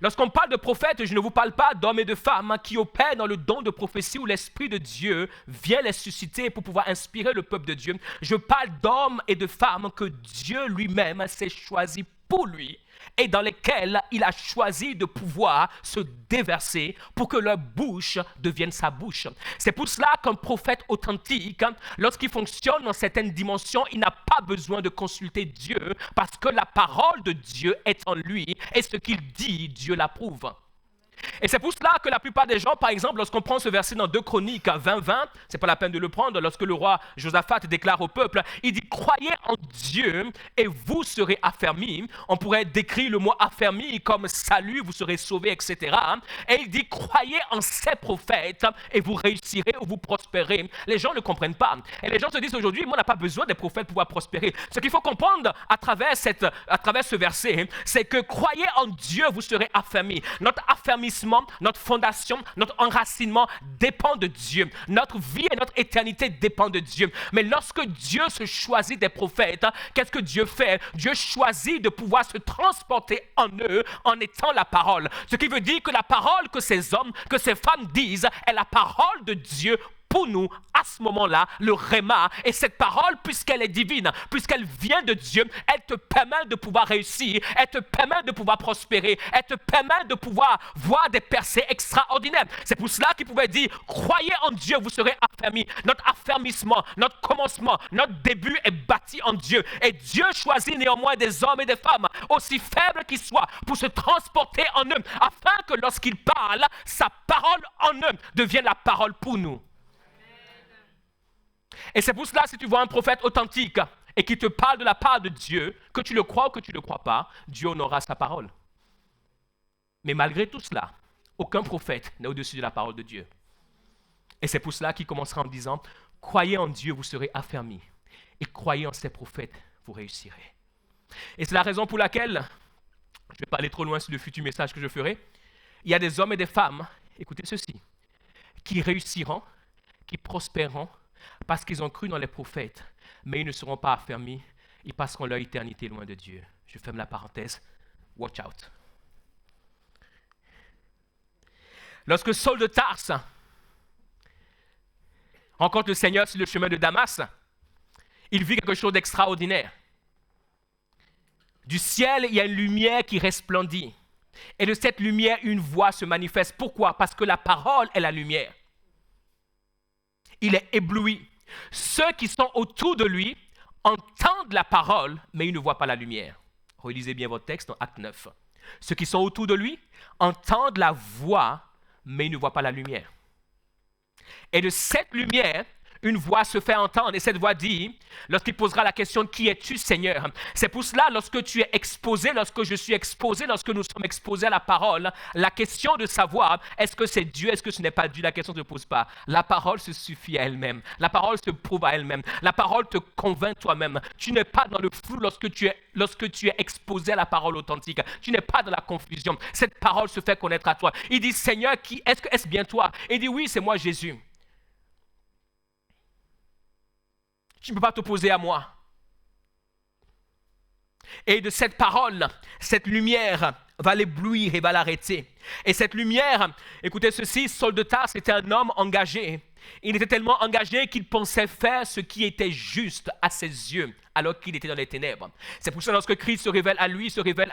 Lorsqu'on parle de prophètes, je ne vous parle pas d'hommes et de femmes qui opèrent dans le don de prophétie où l'Esprit de Dieu vient les susciter pour pouvoir inspirer le peuple de Dieu. Je parle d'hommes et de femmes que Dieu lui-même s'est choisi pour lui et dans lesquels il a choisi de pouvoir se déverser pour que leur bouche devienne sa bouche. C'est pour cela qu'un prophète authentique, lorsqu'il fonctionne dans certaines dimensions, il n'a pas besoin de consulter Dieu parce que la parole de Dieu est en lui et ce qu'il dit, Dieu l'approuve. Et c'est pour cela que la plupart des gens, par exemple, lorsqu'on prend ce verset dans 2 Chroniques 20:20, c'est pas la peine de le prendre, lorsque le roi Josaphat déclare au peuple, il dit « Croyez en Dieu et vous serez affermis ». On pourrait décrire le mot « affermi » comme « salut, vous serez sauvés », etc. Et il dit « Croyez en ces prophètes et vous réussirez ou vous prospérez ». Les gens ne comprennent pas. Et les gens se disent aujourd'hui, moi, on n'a pas besoin des prophètes pour pouvoir prospérer. Ce qu'il faut comprendre à travers ce verset, c'est que « Croyez en Dieu, vous serez affermis ». Notre affermissement, notre fondation, notre enracinement dépend de Dieu. Notre vie et notre éternité dépendent de Dieu. Mais lorsque Dieu se choisit des prophètes, qu'est-ce que Dieu fait? Dieu choisit de pouvoir se transporter en eux en étant la parole. Ce qui veut dire que la parole que ces hommes, que ces femmes disent est la parole de Dieu pour nous, à ce moment-là, le réma. Et cette parole, puisqu'elle est divine, puisqu'elle vient de Dieu, elle te permet de pouvoir réussir, elle te permet de pouvoir prospérer, elle te permet de pouvoir voir des percées extraordinaires. C'est pour cela qu'il pouvait dire, croyez en Dieu, vous serez affermis. Notre affermissement, notre commencement, notre début est bâti en Dieu. Et Dieu choisit néanmoins des hommes et des femmes, aussi faibles qu'ils soient, pour se transporter en eux, afin que lorsqu'il parle, sa parole en eux devienne la parole pour nous. Et c'est pour cela, si tu vois un prophète authentique et qui te parle de la part de Dieu, que tu le crois ou que tu ne le crois pas, Dieu honorera sa parole. Mais malgré tout cela, aucun prophète n'est au-dessus de la parole de Dieu. Et c'est pour cela qu'il commencera en disant, croyez en Dieu, vous serez affermis. Et croyez en ses prophètes, vous réussirez. Et c'est la raison pour laquelle, je ne vais pas aller trop loin sur le futur message que je ferai, il y a des hommes et des femmes, écoutez ceci, qui réussiront, qui prospéreront, parce qu'ils ont cru dans les prophètes, mais ils ne seront pas affermis, ils passeront leur éternité loin de Dieu. Je ferme la parenthèse, watch out. Lorsque Saul de Tarse rencontre le Seigneur sur le chemin de Damas, il vit quelque chose d'extraordinaire. Du ciel, il y a une lumière qui resplendit. Et de cette lumière, une voix se manifeste. Pourquoi? Parce que la parole est la lumière. Il est ébloui. Ceux qui sont autour de lui entendent la parole, mais ils ne voient pas la lumière. Relisez bien votre texte dans Acte 9. Ceux qui sont autour de lui entendent la voix, mais ils ne voient pas la lumière. Et de cette lumière, une voix se fait entendre et cette voix dit, lorsqu'il posera la question, qui es-tu Seigneur? C'est pour cela, lorsque tu es exposé, lorsque je suis exposé, lorsque nous sommes exposés à la parole, la question de savoir, est-ce que c'est Dieu, est-ce que ce n'est pas Dieu, la question ne se pose pas. La parole se suffit à elle-même. La parole se prouve à elle-même. La parole te convainc toi-même. Tu n'es pas dans le flou lorsque tu es exposé à la parole authentique. Tu n'es pas dans la confusion. Cette parole se fait connaître à toi. Il dit, Seigneur, est-ce bien toi? Il dit, oui, c'est moi Jésus. Tu ne peux pas t'opposer à moi. Et de cette parole, cette lumière va l'éblouir et va l'arrêter. Et cette lumière, écoutez ceci, Saul de Tarse était un homme engagé. Il était tellement engagé qu'il pensait faire ce qui était juste à ses yeux, alors qu'il était dans les ténèbres. C'est pour ça que lorsque Christ se révèle à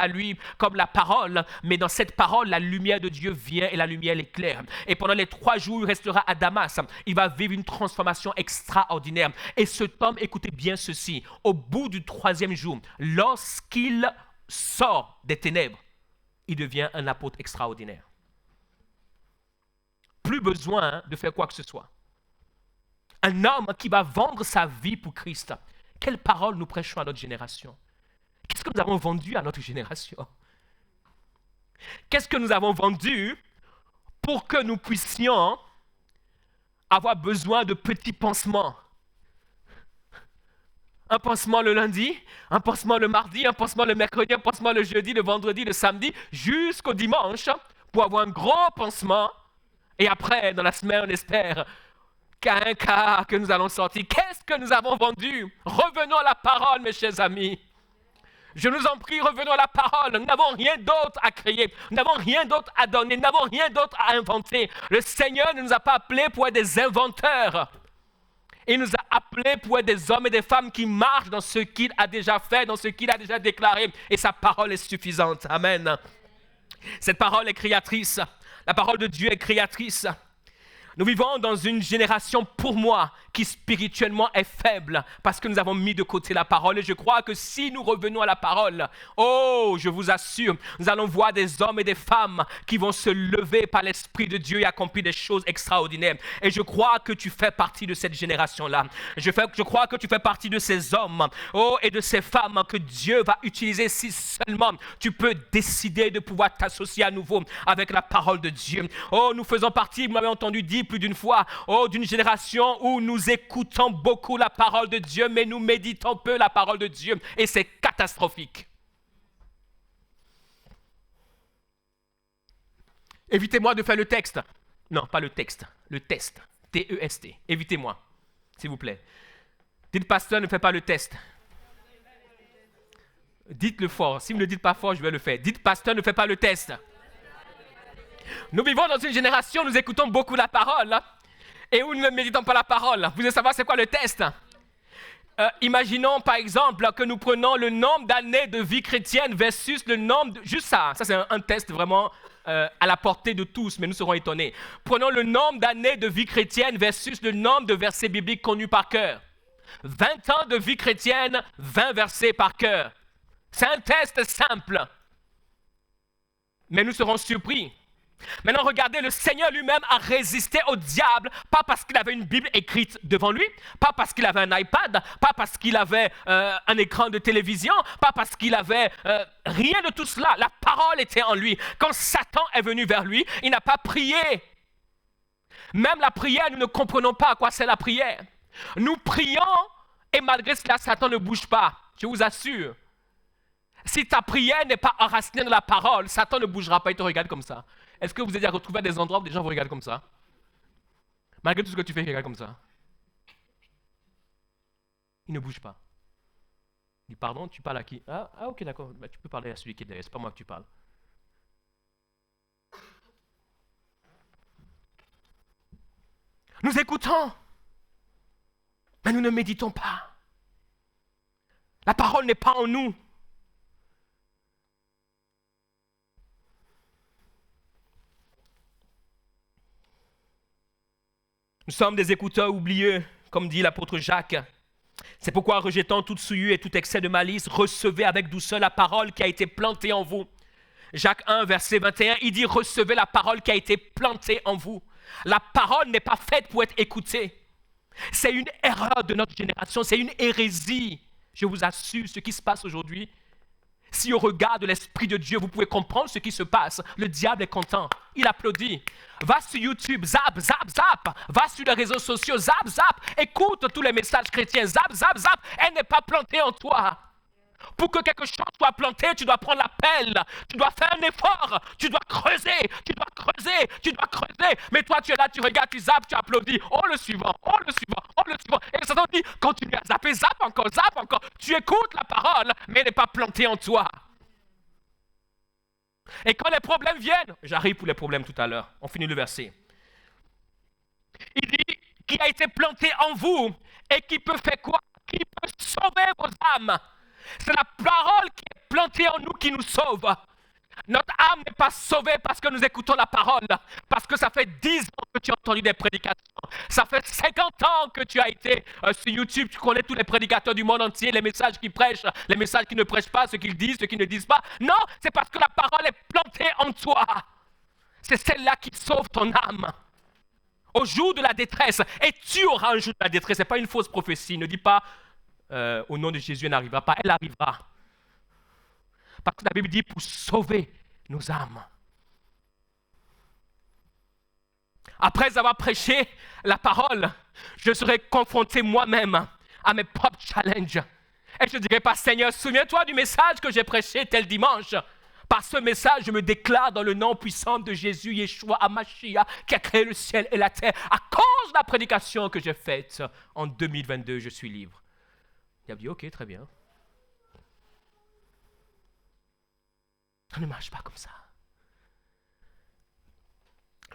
lui comme la parole, mais dans cette parole, la lumière de Dieu vient et la lumière l'éclaire. Et pendant les 3 jours, il restera à Damas. Il va vivre une transformation extraordinaire. Et cet homme, écoutez bien ceci, au bout du 3e jour, lorsqu'il sort des ténèbres, il devient un apôtre extraordinaire. Plus besoin de faire quoi que ce soit. Un homme qui va vendre sa vie pour Christ. Quelle parole nous prêchons à notre génération? Qu'est-ce que nous avons vendu à notre génération? Qu'est-ce que nous avons vendu pour que nous puissions avoir besoin de petits pansements? Un pansement le lundi, un pansement le mardi, un pansement le mercredi, un pansement le jeudi, le vendredi, le samedi, jusqu'au dimanche, pour avoir un gros pansement. Et après, dans la semaine, on espère qu'à un cas que nous allons sortir. Qu'est-ce que nous avons vendu? Revenons à la parole, mes chers amis. Je nous en prie, revenons à la parole. Nous n'avons rien d'autre à créer. Nous n'avons rien d'autre à donner. Nous n'avons rien d'autre à inventer. Le Seigneur ne nous a pas appelés pour être des inventeurs. Il nous a appelés pour être des hommes et des femmes qui marchent dans ce qu'il a déjà fait, dans ce qu'il a déjà déclaré. Et sa parole est suffisante. Amen. Cette parole est créatrice. La parole de Dieu est créatrice. Nous vivons dans une génération, pour moi, qui spirituellement est faible parce que nous avons mis de côté la parole. Et je crois que si nous revenons à la parole, oh, je vous assure, nous allons voir des hommes et des femmes qui vont se lever par l'Esprit de Dieu et accomplir des choses extraordinaires. Et je crois que tu fais partie de cette génération-là. Je crois que tu fais partie de ces hommes, oh, et de ces femmes que Dieu va utiliser si seulement tu peux décider de pouvoir t'associer à nouveau avec la parole de Dieu. Oh, nous faisons partie, vous m'avez entendu dire plus d'une fois, oh, d'une génération où nous écoutons beaucoup la parole de Dieu, mais nous méditons peu la parole de Dieu, et c'est catastrophique. Évitez-moi de faire le texte. Non, pas le texte, le test. T-E-S-T. Évitez-moi, s'il vous plaît. Dites, pasteur, ne fais pas le test. Dites-le fort. Si vous ne le dites pas fort, je vais le faire. Dites, pasteur, ne fais pas le test. Nous vivons dans une génération où nous écoutons beaucoup la parole et où nous ne méditons pas la parole. Vous voulez savoir c'est quoi le test? Imaginons par exemple que nous prenons le nombre d'années de vie chrétienne versus le nombre de... Juste ça c'est un test vraiment à la portée de tous, mais nous serons étonnés. Prenons le nombre d'années de vie chrétienne versus le nombre de versets bibliques connus par cœur. 20 ans de vie chrétienne, 20 versets par cœur. C'est un test simple. Mais nous serons surpris. Maintenant, regardez, le Seigneur lui-même a résisté au diable, pas parce qu'il avait une Bible écrite devant lui, pas parce qu'il avait un iPad, pas parce qu'il avait un écran de télévision, pas parce qu'il avait rien de tout cela. La parole était en lui. Quand Satan est venu vers lui, il n'a pas prié. Même la prière, nous ne comprenons pas à quoi c'est la prière. Nous prions et malgré cela, Satan ne bouge pas. Je vous assure. Si ta prière n'est pas enracinée dans la parole, Satan ne bougera pas, il te regarde comme ça. Est-ce que vous êtes déjà retrouvé à des endroits où des gens vous regardent comme ça? Malgré tout ce que tu fais, ils regardent comme ça. Il ne bouge pas. Il dit, pardon, tu parles à qui? Ah ok, d'accord. Bah, tu peux parler à celui qui est derrière, c'est pas moi que tu parles. Nous écoutons, mais nous ne méditons pas. La parole n'est pas en nous. Nous sommes des écouteurs oublieux, comme dit l'apôtre Jacques. C'est pourquoi, rejetant toute souillure et tout excès de malice, recevez avec douceur la parole qui a été plantée en vous. Jacques 1, verset 21, il dit « Recevez la parole qui a été plantée en vous ». La parole n'est pas faite pour être écoutée. C'est une erreur de notre génération, c'est une hérésie. Je vous assure, ce qui se passe aujourd'hui, si au regard de l'Esprit de Dieu, vous pouvez comprendre ce qui se passe, le diable est content, il applaudit. Va sur YouTube, zap, zap, zap. Va sur les réseaux sociaux, zap, zap. Écoute tous les messages chrétiens, zap, zap, zap. Elle n'est pas plantée en toi. Pour que quelque chose soit planté, tu dois prendre la pelle, tu dois faire un effort, tu dois creuser, tu dois creuser, tu dois creuser. Mais toi, tu es là, tu regardes, tu zappes, tu applaudis. Oh, le suivant, oh, le suivant, oh, le suivant. Et Satan dit, continue à zapper, zappe encore, zappe encore. Tu écoutes la parole, mais elle n'est pas plantée en toi. Et quand les problèmes viennent, j'arrive pour les problèmes tout à l'heure, on finit le verset. Il dit, qui a été planté en vous et qui peut faire quoi? Qui peut sauver vos âmes. C'est la parole qui est plantée en nous qui nous sauve. Notre âme n'est pas sauvée parce que nous écoutons la parole, parce que ça fait 10 ans que tu as entendu des prédications. Ça fait 50 ans que tu as été sur YouTube, tu connais tous les prédicateurs du monde entier, les messages qu'ils prêchent, les messages qui ne prêchent pas, ceux qu'ils disent, ceux qui ne disent pas. Non, c'est parce que la parole est plantée en toi. C'est celle-là qui sauve ton âme. Au jour de la détresse, et tu auras un jour de la détresse, ce n'est pas une fausse prophétie, ne dis pas au nom de Jésus, elle n'arrivera pas, elle arrivera. Parce que la Bible dit pour sauver nos âmes. Après avoir prêché la parole, je serai confronté moi-même à mes propres challenges. Et je ne dirai pas, Seigneur, souviens-toi du message que j'ai prêché tel dimanche. Par ce message, je me déclare dans le nom puissant de Jésus, Yeshua HaMashiach, qui a créé le ciel et la terre. À cause de la prédication que j'ai faite en 2022, je suis libre. Il a dit, ok, très bien. Ça ne marche pas comme ça.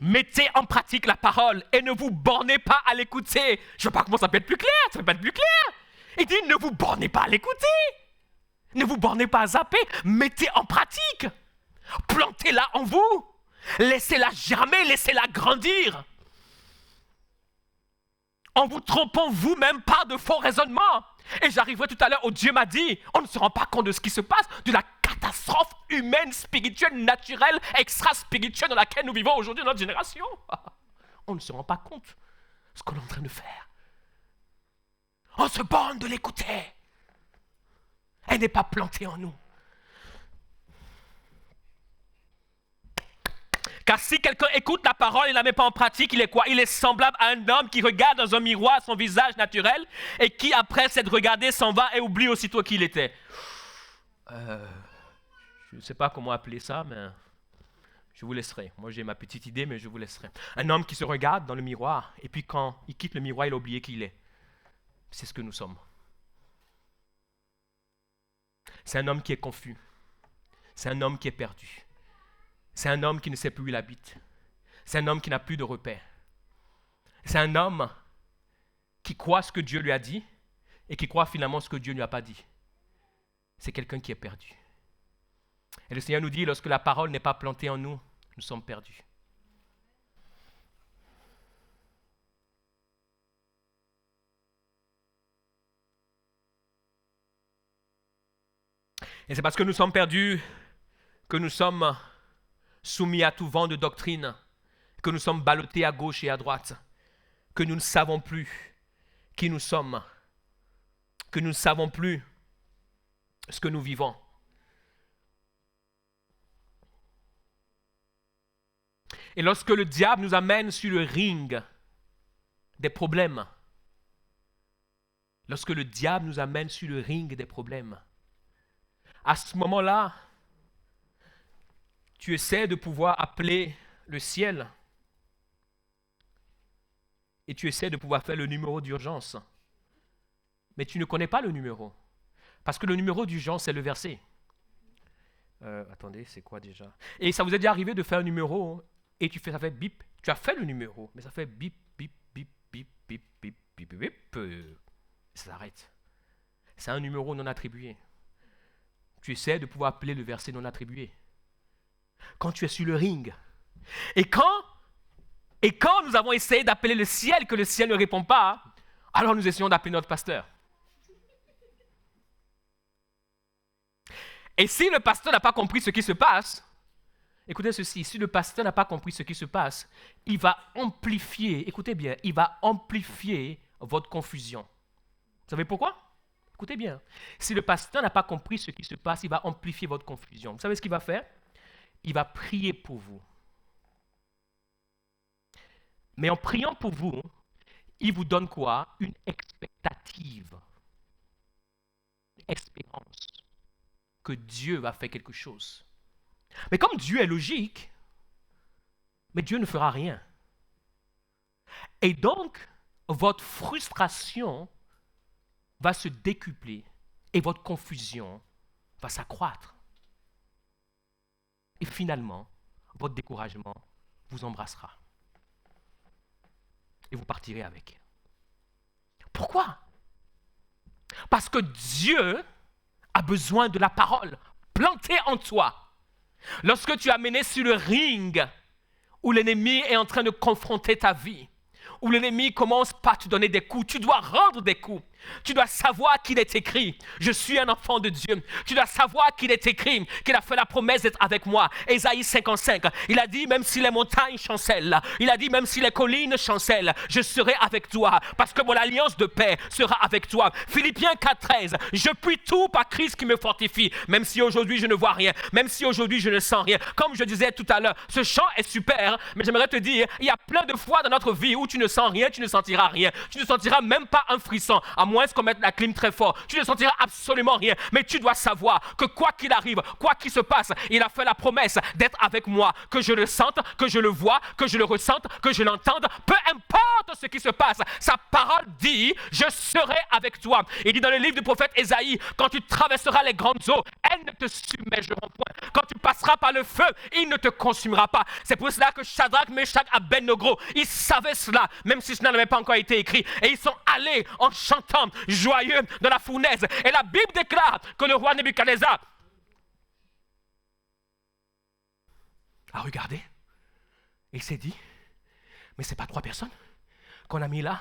Mettez en pratique la parole et ne vous bornez pas à l'écouter. Je ne sais pas comment ça peut être plus clair, ça peut pas être plus clair. Il dit, ne vous bornez pas à l'écouter. Ne vous bornez pas à zapper, mettez en pratique. Plantez-la en vous. Laissez-la germer, laissez-la grandir. En vous trompant vous-même par de faux raisonnements. Et j'arriverai tout à l'heure où Dieu m'a dit, on ne se rend pas compte de ce qui se passe, de la catastrophe humaine, spirituelle, naturelle, extra-spirituelle dans laquelle nous vivons aujourd'hui dans notre génération. On ne se rend pas compte de ce qu'on est en train de faire. On se borne de l'écouter. Elle n'est pas plantée en nous. Car si quelqu'un écoute la parole et ne la met pas en pratique, il est quoi? Il est semblable à un homme qui regarde dans un miroir son visage naturel et qui, après s'être regardé, s'en va et oublie aussitôt qui il était. Je ne sais pas comment appeler ça, mais je vous laisserai. Moi, j'ai ma petite idée, mais je vous laisserai. Un homme qui se regarde dans le miroir et puis quand il quitte le miroir, il a oublié qui il est. C'est ce que nous sommes. C'est un homme qui est confus. C'est un homme qui est perdu. C'est un homme qui ne sait plus où il habite. C'est un homme qui n'a plus de repères. C'est un homme qui croit ce que Dieu lui a dit et qui croit finalement ce que Dieu ne lui a pas dit. C'est quelqu'un qui est perdu. Et le Seigneur nous dit, lorsque la parole n'est pas plantée en nous, nous sommes perdus. Et c'est parce que nous sommes perdus que nous sommes soumis à tout vent de doctrine, que nous sommes ballottés à gauche et à droite, que nous ne savons plus qui nous sommes, que nous ne savons plus ce que nous vivons. Et lorsque le diable nous amène sur le ring des problèmes, lorsque le diable nous amène sur le ring des problèmes, à ce moment-là, tu essaies de pouvoir appeler le ciel et tu essaies de pouvoir faire le numéro d'urgence. Mais tu ne connais pas le numéro. Parce que le numéro d'urgence, c'est le verset. Attendez, c'est quoi déjà? Et ça vous est déjà arrivé de faire un numéro et ça fait bip. Tu as fait le numéro, mais ça fait bip, bip, bip, bip, bip, bip, bip, bip, bip. Ça s'arrête. C'est un numéro non attribué. Tu essaies de pouvoir appeler le verset non attribué. Quand tu es sur le ring. Et quand nous avons essayé d'appeler le ciel, que le ciel ne répond pas, alors nous essayons d'appeler notre pasteur. Et si le pasteur n'a pas compris ce qui se passe, écoutez ceci, si le pasteur n'a pas compris ce qui se passe, il va amplifier, écoutez bien, il va amplifier votre confusion. Vous savez pourquoi? Écoutez bien. Si le pasteur n'a pas compris ce qui se passe, il va amplifier votre confusion. Vous savez ce qu'il va faire? Il va prier pour vous. Mais en priant pour vous, il vous donne quoi? Une expectative. Une espérance que Dieu va faire quelque chose. Mais comme Dieu est logique, mais Dieu ne fera rien. Et donc, votre frustration va se décupler et votre confusion va s'accroître. Et finalement, votre découragement vous embrassera. Et vous partirez avec. Pourquoi? Parce que Dieu a besoin de la parole plantée en toi. Lorsque tu es amené sur le ring où l'ennemi est en train de confronter ta vie, où l'ennemi commence par te donner des coups, tu dois rendre des coups. Tu dois savoir qu'il est écrit, je suis un enfant de Dieu. Tu dois savoir qu'il est écrit, qu'il a fait la promesse d'être avec moi. Ésaïe 55, il a dit, même si les montagnes chancellent, il a dit, même si les collines chancellent, je serai avec toi, parce que mon alliance de paix sera avec toi. Philippiens 4,13, je puis tout par Christ qui me fortifie, même si aujourd'hui je ne vois rien, même si aujourd'hui je ne sens rien. Comme je disais tout à l'heure, ce chant est super, mais j'aimerais te dire, il y a plein de fois dans notre vie où tu ne sens rien, tu ne sentiras rien. Tu ne sentiras même pas un frisson, à moins qu'on mette la clim très fort. Tu ne sentiras absolument rien. Mais tu dois savoir que quoi qu'il arrive, quoi qu'il se passe, il a fait la promesse d'être avec moi. Que je le sente, que je le vois, que je le ressente, que je l'entende. Peu importe ce qui se passe. Sa parole dit, je serai avec toi. Il dit dans le livre du prophète Ésaïe, quand tu traverseras les grandes eaux, elles ne te submergeront point. Quand tu passeras par le feu, il ne te consumera pas. C'est pour cela que Shadrach, Meshach, Abednego, ils savaient cela, même si cela n'avait pas encore été écrit. Et ils sont allés en chantant joyeux dans la fournaise. Et la Bible déclare que le roi Nebuchadnezzar a regardé et il s'est dit, mais ce n'est pas 3 personnes qu'on a mis là.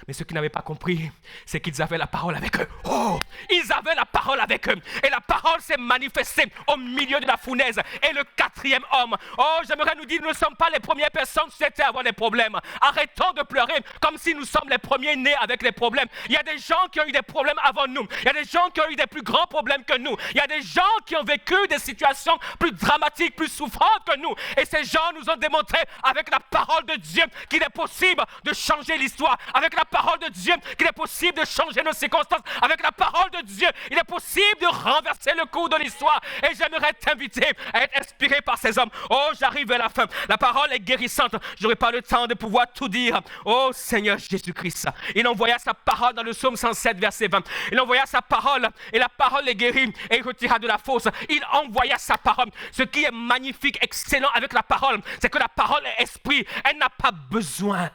Mais ce qu'ils n'avaient pas compris, c'est qu'ils avaient la parole avec eux. Oh, ils avaient la parole avec eux. Et la parole s'est manifestée au milieu de la fournaise. Et le 4e homme, oh, j'aimerais nous dire, nous ne sommes pas les premières personnes sur cette terre à avoir des problèmes. Arrêtons de pleurer comme si nous sommes les premiers nés avec les problèmes. Il y a des gens qui ont eu des problèmes avant nous. Il y a des gens qui ont eu des plus grands problèmes que nous. Il y a des gens qui ont vécu des situations plus dramatiques, plus souffrantes que nous. Et ces gens nous ont démontré avec la parole de Dieu qu'il est possible de changer l'histoire. Avec la parole de Dieu, qu'il est possible de changer nos circonstances. Avec la parole de Dieu, il est possible de renverser le cours de l'histoire. Et j'aimerais t'inviter à être inspiré par ces hommes. Oh, j'arrive à la fin. La parole est guérissante. Je n'aurai pas le temps de pouvoir tout dire. Oh, Seigneur Jésus-Christ. Il envoya sa parole dans le psaume 107, verset 20. Il envoya sa parole et la parole est guérie et il retira de la fosse. Il envoya sa parole. Ce qui est magnifique, excellent avec la parole, c'est que la parole est esprit. Elle n'a pas besoin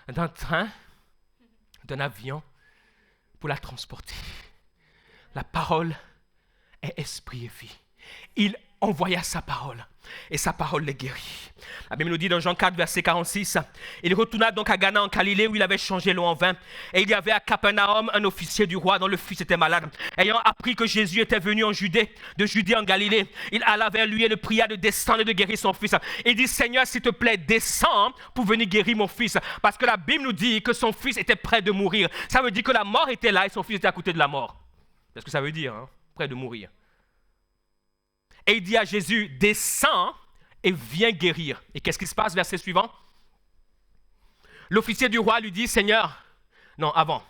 d'un train, d'un avion pour la transporter. La parole est esprit et vie. Il envoya sa parole et sa parole les guérit. La Bible nous dit dans Jean 4, verset 46, il retourna donc à Cana en Galilée où il avait changé l'eau en vin. Et il y avait à Capernaum un officier du roi dont le fils était malade. Ayant appris que Jésus était venu en Judée, de Judée en Galilée, il alla vers lui et le pria de descendre et de guérir son fils. Il dit, Seigneur, s'il te plaît, descends pour venir guérir mon fils. Parce que la Bible nous dit que son fils était près de mourir. Ça veut dire que la mort était là et son fils était à côté de la mort. C'est ce que ça veut dire, hein? Près de mourir. Et il dit à Jésus, descends et viens guérir. Et qu'est-ce qui se passe, verset suivant? L'officier du roi lui dit, Seigneur, non, avant.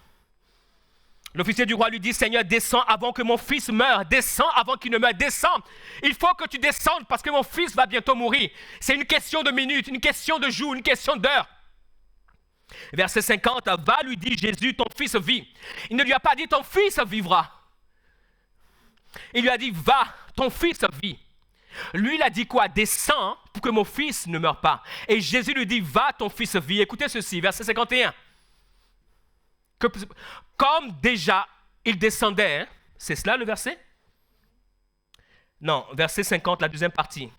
L'officier du roi lui dit, Seigneur, descends avant que mon fils meure. Descends avant qu'il ne meure. Descends. Il faut que tu descendes parce que mon fils va bientôt mourir. C'est une question de minutes, une question de jours, une question d'heures. Verset 50, va, lui dit Jésus, ton fils vit. Il ne lui a pas dit, ton fils vivra. Il lui a dit, va, ton fils vit. Lui, il a dit quoi? Descends pour que mon fils ne meure pas. Et Jésus lui dit, va, ton fils vit. Écoutez ceci, verset 51. Comme déjà il descendait, hein, c'est cela le verset? Non, verset 50, la deuxième partie.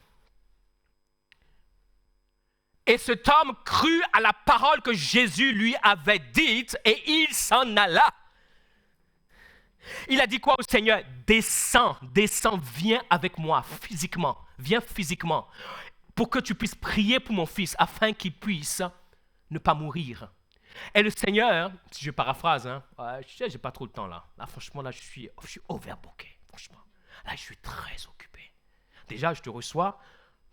Et cet homme crut à la parole que Jésus lui avait dite et il s'en alla. Il a dit quoi au Seigneur? Descends, viens avec moi viens physiquement, pour que tu puisses prier pour mon fils, afin qu'il puisse ne pas mourir. Et le Seigneur, si je paraphrase, je sais, j'ai pas trop le temps là. Là, franchement, là, je suis overbooké. Franchement, là, je suis très occupé. Déjà, je te reçois,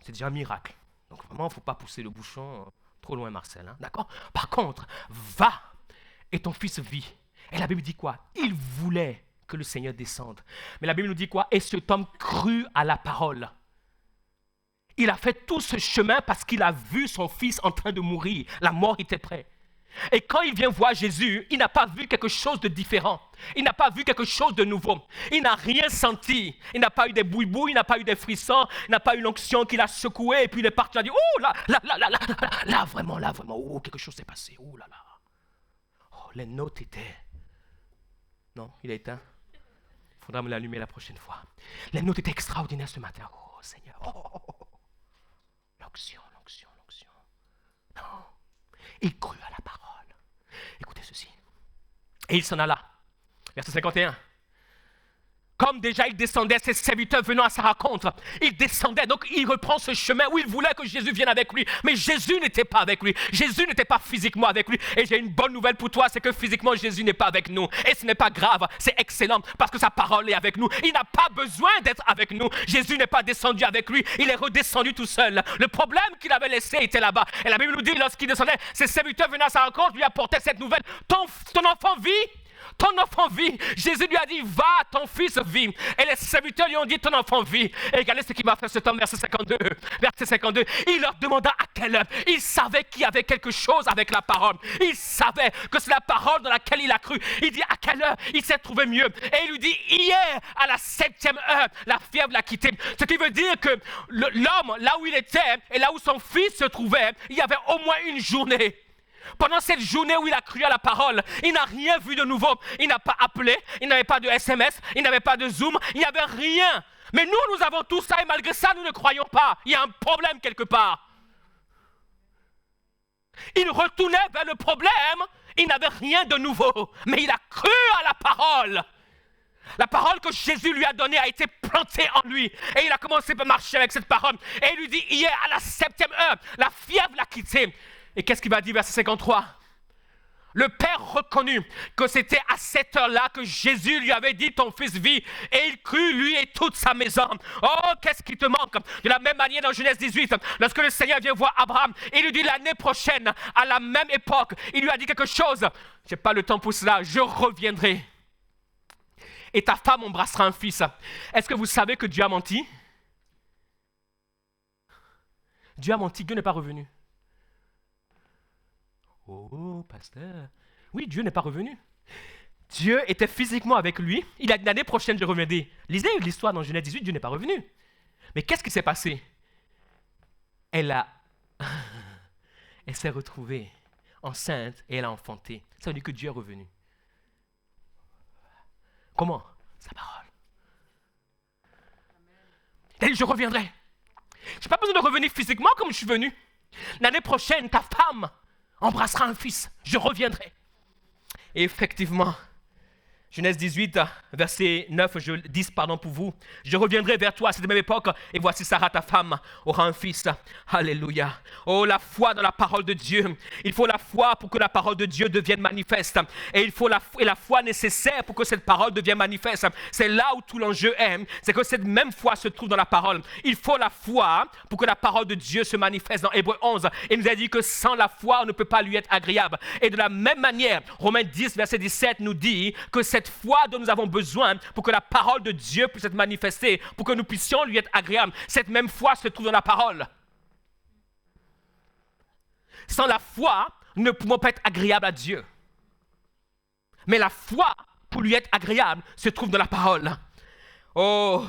c'est déjà un miracle. Donc vraiment, il ne faut pas pousser le bouchon trop loin, Marcel. D'accord? Par contre, va et ton fils vit. Et la Bible dit quoi? Il voulait que le Seigneur descende. Mais la Bible nous dit quoi? Et cet homme crut à la parole. Il a fait tout ce chemin parce qu'il a vu son fils en train de mourir. La mort était prête. Et quand il vient voir Jésus, il n'a pas vu quelque chose de différent. Il n'a pas vu quelque chose de nouveau. Il n'a rien senti. Il n'a pas eu des bouillebouilles, il n'a pas eu des frissons, il n'a pas eu l'onction qui l'a secoué et puis il est parti, il a dit, oh là, vraiment, oh, quelque chose s'est passé, oh là là. Oh, les notes étaient... Non, il est éteint. Il faudra me l'allumer la prochaine fois. Les notes étaient extraordinaires ce matin. Oh Seigneur, oh. L'onction. Non, il crut à la parole. Écoutez ceci. Et il s'en alla. Verset 51. Comme déjà il descendait, ses serviteurs venant à sa rencontre, il descendait, donc il reprend ce chemin où il voulait que Jésus vienne avec lui. Mais Jésus n'était pas avec lui. Jésus n'était pas physiquement avec lui. Et j'ai une bonne nouvelle pour toi, c'est que physiquement Jésus n'est pas avec nous. Et ce n'est pas grave, c'est excellent parce que sa parole est avec nous. Il n'a pas besoin d'être avec nous. Jésus n'est pas descendu avec lui, il est redescendu tout seul. Le problème qu'il avait laissé était là-bas. Et la Bible nous dit, lorsqu'il descendait, ses serviteurs venaient à sa rencontre, lui apportaient cette nouvelle. Ton enfant vit. Ton enfant vit. Jésus lui a dit, va, ton fils vit. Et les serviteurs lui ont dit, ton enfant vit. Et regardez ce qu'il va faire cet homme, verset 52. Verset 52, il leur demanda à quelle heure. Il savait qu'il y avait quelque chose avec la parole. Il savait que c'est la parole dans laquelle il a cru. Il dit, à quelle heure il s'est trouvé mieux. Et il lui dit, hier, à la 7e heure, la fièvre l'a quitté. Ce qui veut dire que l'homme, là où il était, et là où son fils se trouvait, il y avait au moins une journée. Pendant cette journée où il a cru à la parole, il n'a rien vu de nouveau. Il n'a pas appelé, il n'avait pas de SMS, il n'avait pas de Zoom, il n'y avait rien. Mais nous avons tout ça et malgré ça, nous ne croyons pas. Il y a un problème quelque part. Il retournait vers le problème, il n'avait rien de nouveau. Mais il a cru à la parole. La parole que Jésus lui a donnée a été plantée en lui. Et il a commencé à marcher avec cette parole. Et il lui dit, hier à la 7e heure, la fièvre l'a quitté. Et qu'est-ce qu'il va dire, verset 53? Le père reconnut que c'était à cette heure-là que Jésus lui avait dit, ton fils vit. Et il crut, lui et toute sa maison. Oh, qu'est-ce qui te manque? De la même manière, dans Genèse 18, lorsque le Seigneur vient voir Abraham, il lui dit l'année prochaine, à la même époque, il lui a dit quelque chose. Je n'ai pas le temps pour cela, je reviendrai. Et ta femme embrassera un fils. Est-ce que vous savez que Dieu a menti? Dieu a menti, Dieu n'est pas revenu. Oh, pasteur. Oui, Dieu n'est pas revenu. Dieu était physiquement avec lui. Il a dit l'année prochaine, je reviendrai. Lisez l'histoire dans Genèse 18, Dieu n'est pas revenu. Mais qu'est-ce qui s'est passé? Elle s'est retrouvée enceinte et elle a enfanté. Ça veut dire que Dieu est revenu. Comment? Sa parole. Elle dit, je reviendrai. Je n'ai pas besoin de revenir physiquement comme je suis venu. L'année prochaine, ta femme embrassera un fils, je reviendrai. Et effectivement, Genèse 18, verset 9, 10 pour vous. Je reviendrai vers toi à cette même époque, et voici Sarah, ta femme, aura un fils. Alléluia. Oh, la foi dans la parole de Dieu. Il faut la foi pour que la parole de Dieu devienne manifeste. Et il faut la foi nécessaire pour que cette parole devienne manifeste. C'est là où tout l'enjeu est. C'est que cette même foi se trouve dans la parole. Il faut la foi pour que la parole de Dieu se manifeste. Dans Hébreux 11, il nous a dit que sans la foi, on ne peut pas lui être agréable. Et de la même manière, Romains 10, verset 17 nous dit que cette foi dont nous avons besoin pour que la parole de Dieu puisse être manifestée, pour que nous puissions lui être agréables, cette même foi se trouve dans la parole. Sans la foi, nous ne pouvons pas être agréables à Dieu. Mais la foi, pour lui être agréable, se trouve dans la parole. Oh,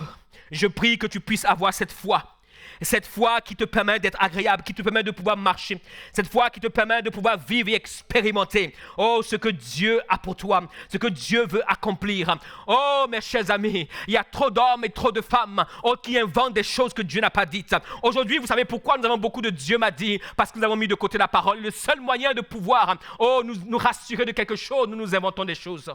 je prie que tu puisses avoir cette foi. Cette foi qui te permet d'être agréable, qui te permet de pouvoir marcher. Cette foi qui te permet de pouvoir vivre et expérimenter. Oh, ce que Dieu a pour toi, ce que Dieu veut accomplir. Oh, mes chers amis, il y a trop d'hommes et trop de femmes qui inventent des choses que Dieu n'a pas dites. Aujourd'hui, vous savez pourquoi nous avons beaucoup de Dieu m'a dit? Parce que nous avons mis de côté la parole. Le seul moyen de pouvoir nous rassurer de quelque chose, nous inventons des choses.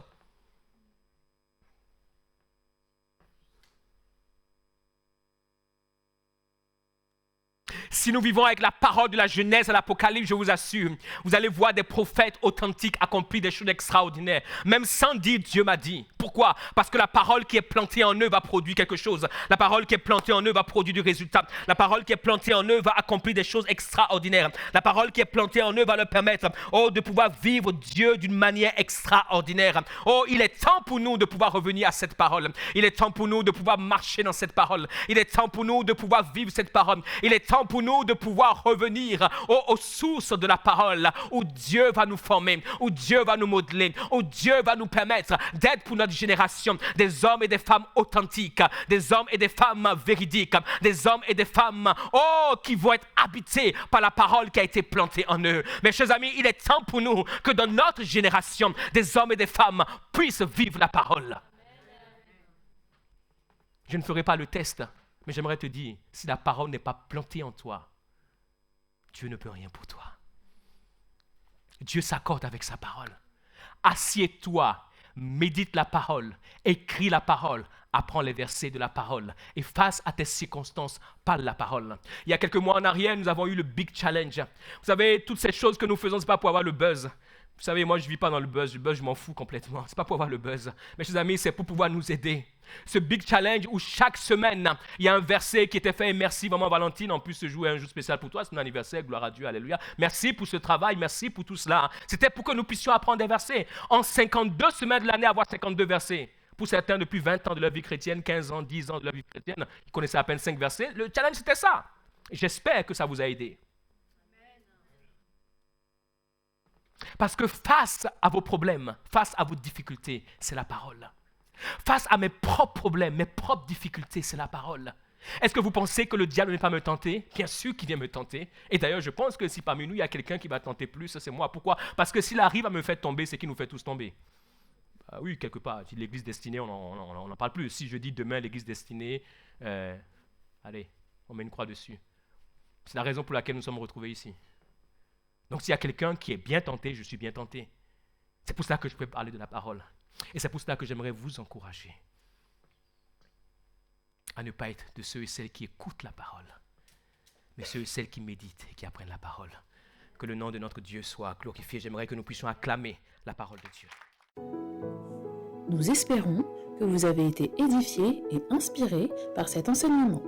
Si nous vivons avec la parole de la Genèse à l'Apocalypse, je vous assure, vous allez voir des prophètes authentiques accomplir des choses extraordinaires. Même sans dire Dieu m'a dit. Pourquoi? Parce que la parole qui est plantée en eux va produire quelque chose. La parole qui est plantée en eux va produire du résultat. La parole qui est plantée en eux va accomplir des choses extraordinaires. La parole qui est plantée en eux va leur permettre de pouvoir vivre Dieu d'une manière extraordinaire. Il est temps pour nous de pouvoir revenir à cette parole. Il est temps pour nous de pouvoir marcher dans cette parole. Il est temps pour nous de pouvoir vivre cette parole. Il est temps pour nous de pouvoir revenir aux sources de la parole où Dieu va nous former, où Dieu va nous modeler, où Dieu va nous permettre d'être pour notre génération des hommes et des femmes authentiques, des hommes et des femmes véridiques, des hommes et des femmes qui vont être habités par la parole qui a été plantée en eux. Mes chers amis, il est temps pour nous que dans notre génération, des hommes et des femmes puissent vivre la parole. Je ne ferai pas le test, mais j'aimerais te dire, si la parole n'est pas plantée en toi, Dieu ne peut rien pour toi. Dieu s'accorde avec sa parole. Assieds-toi, médite la parole, écris la parole, apprends les versets de la parole et face à tes circonstances, parle la parole. Il y a quelques mois en arrière, nous avons eu le Big Challenge. Vous savez, toutes ces choses que nous faisons, ce n'est pas pour avoir le buzz. Vous savez, moi, je ne vis pas dans le buzz. Le buzz, je m'en fous complètement. Ce n'est pas pour avoir le buzz. Mes chers amis, c'est pour pouvoir nous aider. Ce Big Challenge où chaque semaine, il y a un verset qui était fait. Et merci vraiment, Valentine. En plus, ce jour est un jour spécial pour toi. C'est ton anniversaire. Gloire à Dieu. Alléluia. Merci pour ce travail. Merci pour tout cela. C'était pour que nous puissions apprendre des versets. En 52 semaines de l'année, avoir 52 versets. Pour certains, depuis 20 ans de leur vie chrétienne, 15 ans, 10 ans de leur vie chrétienne, ils connaissaient à peine 5 versets. Le challenge, c'était ça. J'espère que ça vous a aidé. Parce que face à vos problèmes, face à vos difficultés, c'est la parole. Face à mes propres problèmes, mes propres difficultés, c'est la parole. Est-ce que vous pensez que le diable ne va pas me tenter? Bien sûr qu'il vient me tenter. Et d'ailleurs, je pense que si parmi nous, il y a quelqu'un qui va tenter plus, c'est moi. Pourquoi? Parce que s'il arrive à me faire tomber, c'est qu'il nous fait tous tomber. Ah oui, quelque part. Si l'église destinée, on n'en parle plus. Si je dis demain l'église destinée, allez, on met une croix dessus. C'est la raison pour laquelle nous sommes retrouvés ici. Donc s'il y a quelqu'un qui est bien tenté, je suis bien tenté. C'est pour cela que je peux parler de la parole. Et c'est pour cela que j'aimerais vous encourager à ne pas être de ceux et celles qui écoutent la parole, mais ceux et celles qui méditent et qui apprennent la parole. Que le nom de notre Dieu soit glorifié. J'aimerais que nous puissions acclamer la parole de Dieu. Nous espérons que vous avez été édifiés et inspirés par cet enseignement.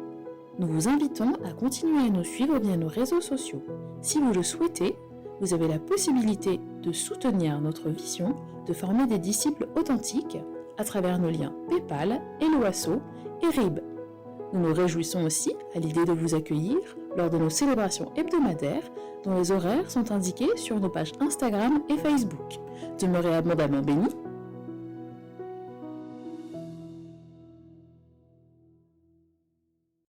Nous vous invitons à continuer à nous suivre via nos réseaux sociaux. Si vous le souhaitez, vous avez la possibilité de soutenir notre vision de former des disciples authentiques à travers nos liens PayPal, Helloasso et RIB. Nous nous réjouissons aussi à l'idée de vous accueillir lors de nos célébrations hebdomadaires dont les horaires sont indiqués sur nos pages Instagram et Facebook. Demeurez abondamment bénis